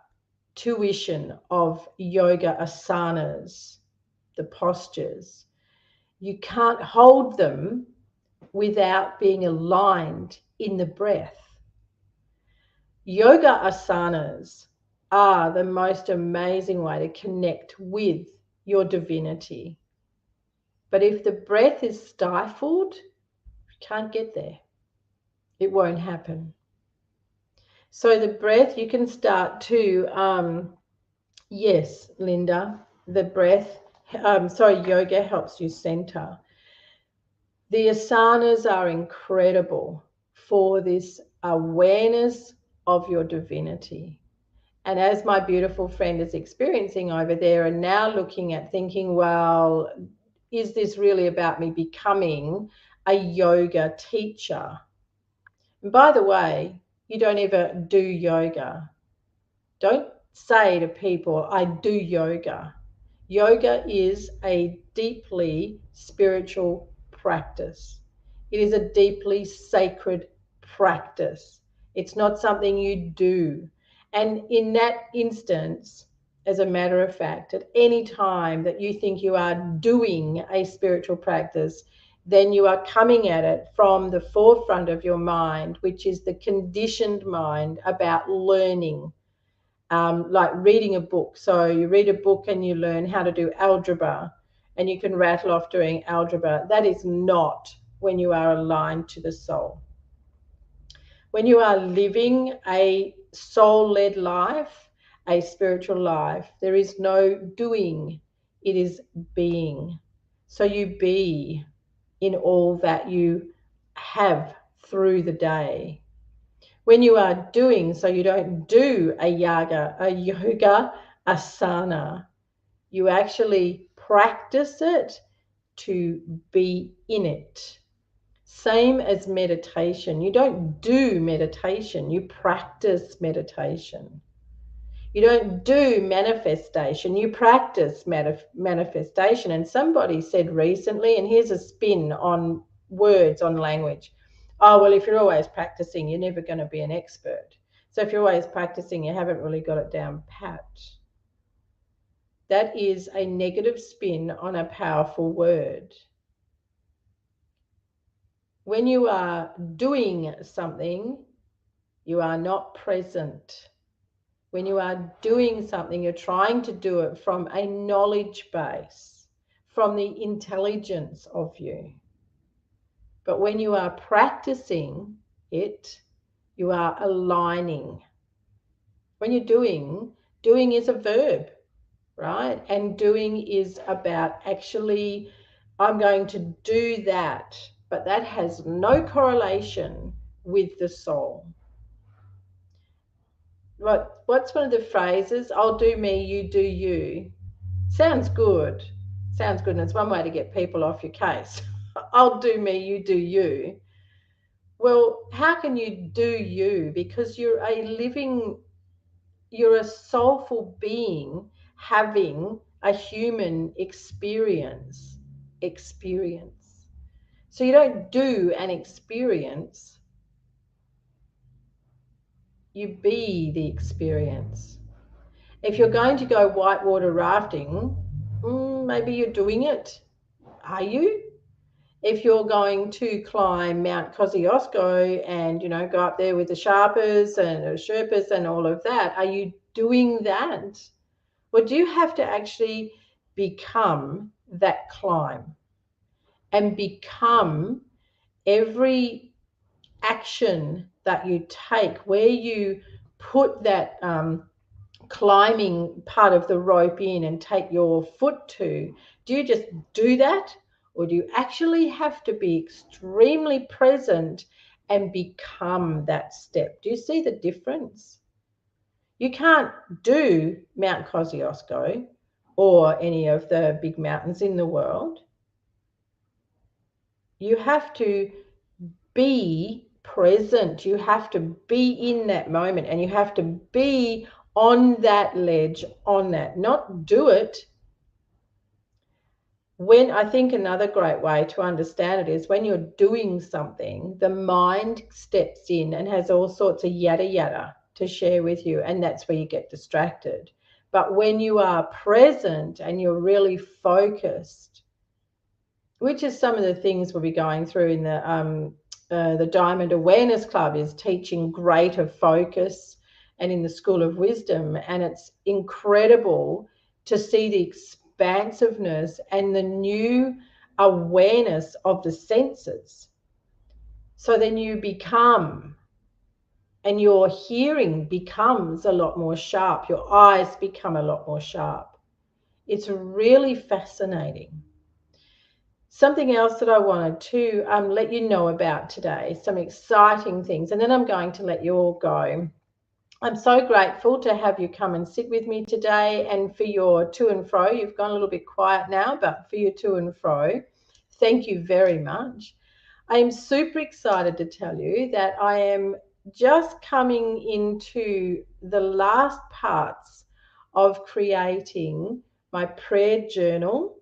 tuition of yoga asanas, the postures, you can't hold them without being aligned in the breath. Yoga asanas are the most amazing way to connect with your divinity. But if the breath is stifled, you can't get there. It won't happen. So the breath, you can start to, yes, Linda, the breath, yoga helps you center. The asanas are incredible for this awareness of your divinity. And as my beautiful friend is experiencing over there and now looking at thinking, well, is this really about me becoming a yoga teacher? And by the way, you don't ever do yoga. Don't say to people, I do yoga. Yoga is a deeply spiritual practice. It is a deeply sacred practice. It's not something you do. And in that instance, as a matter of fact, at any time that you think you are doing a spiritual practice, then you are coming at it from the forefront of your mind, which is the conditioned mind about learning. Like reading a book. So you read a book and you learn how to do algebra and you can rattle off doing algebra. That is not when you are aligned to the soul. When you are living a soul-led life, a spiritual life, there is no doing, it is being. So you be in all that you have through the day. When you are doing, so you don't do a yoga asana, you actually practice it to be in it. Same as meditation. You don't do meditation, you practice meditation. You don't do manifestation, you practice manifestation. And somebody said recently, and here's a spin on words, on language. Oh, well, if you're always practicing, you're never going to be an expert. So if you're always practicing, you haven't really got it down pat. That is a negative spin on a powerful word. When you are doing something, you are not present. When you are doing something, you're trying to do it from a knowledge base, from the intelligence of you. But when you are practicing it, you are aligning. When you're doing is a verb, right? And doing is about actually, I'm going to do that, but that has no correlation with the soul. What's one of the phrases? I'll do me, you do you. Sounds good. Sounds good. And it's one way to get people off your case. I'll do me, you do you. Well, how can you do you? Because you're a soulful being having a human experience. So you don't do an experience, you be the experience. If you're going to go whitewater rafting, maybe you're doing it. Are you? If you're going to climb Mount Kosciuszko and, go up there with the Sherpas and all of that, are you doing that? Or do you have to actually become that climb and become every action that you take, where you put that climbing part of the rope in and take your foot to? Do you just do that, or do you actually have to be extremely present and become that step? Do you see the difference? You can't do Mount Kosciuszko or any of the big mountains in the world. You have to be present. You have to be in that moment, and you have to be on that ledge, not do it. When I think another great way to understand it is when you're doing something, the mind steps in and has all sorts of yada yada to share with you, and that's where you get distracted. But when you are present and you're really focused, which is some of the things we'll be going through in the Diamond Awareness Club, is teaching greater focus, and in the School of Wisdom. And it's incredible to see the expansiveness and the new awareness of the senses. So then you become, and your hearing becomes a lot more sharp. Your eyes become a lot more sharp. It's really fascinating. Something else that I wanted to let you know about today, some exciting things, and then I'm going to let you all go. I'm so grateful to have you come and sit with me today, and for your to and fro. You've gone a little bit quiet now, but for your to and fro, thank you very much. I am super excited to tell you that I am just coming into the last parts of creating my prayer journal,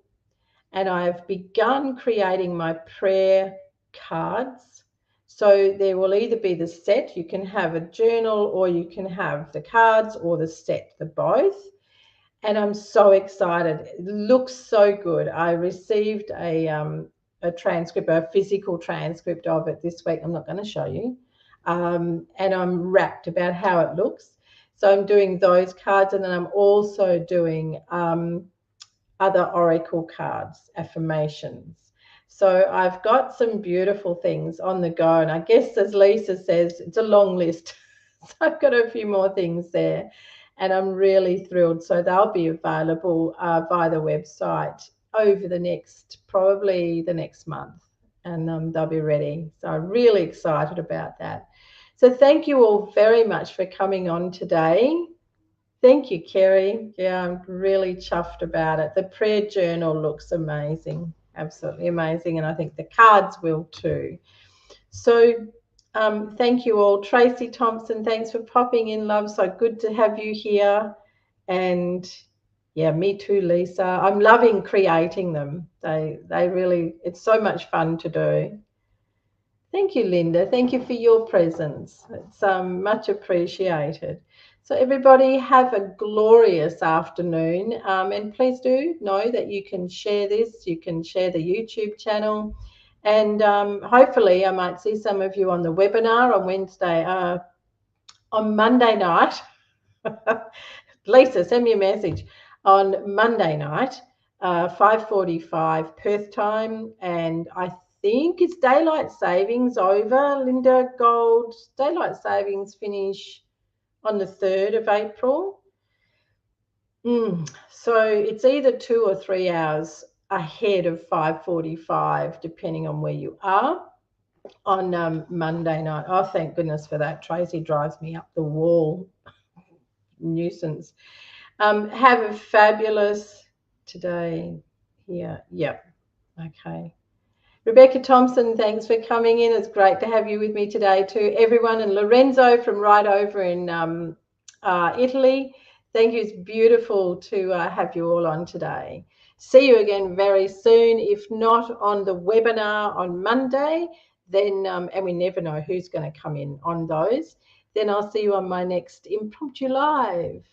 and I've begun creating my prayer cards. So there will either be the set, you can have a journal, or you can have the cards or the set, the both. And I'm so excited. It looks so good. I received a transcript, a physical transcript of it this week. I'm not going to show you. And I'm rapt about how it looks. So I'm doing those cards, and then I'm also doing other oracle cards, affirmations. So I've got some beautiful things on the go, and I guess, as Lisa says, it's a long list. So I've got a few more things there. and I'm really thrilled. So they'll be available via the website over probably the next month, and they'll be ready. So I'm really excited about that. So thank you all very much for coming on today. Thank you, Kerry. Yeah, I'm really chuffed about it. The prayer journal looks amazing, absolutely amazing, and I think the cards will too. So thank you all. Tracy Thompson, thanks for popping in, love. So good to have you here. And yeah, me too, Lisa. I'm loving creating them. They really, it's so much fun to do. Thank you, Linda. Thank you for your presence. It's much appreciated. So everybody have a glorious afternoon. And please do know that you can share this. You can share the YouTube channel. And hopefully I might see some of you on the webinar on Wednesday, on Monday night. Lisa, send me a message on Monday night, 5:45 Perth time, and I think it's daylight savings over. Linda Gold, daylight savings finish on the 3rd of April. So it's either 2 or 3 hours ahead of 5:45, depending on where you are on Monday night. Oh, thank goodness for that. Tracy drives me up the wall. Nuisance. Have a fabulous today here. Yep. Okay. Rebecca Thompson, thanks for coming in. It's great to have you with me today too. Everyone, and Lorenzo from right over in Italy. Thank you. It's beautiful to have you all on today. See you again very soon. If not on the webinar on Monday, then, and we never know who's going to come in on those, then I'll see you on my next impromptu live.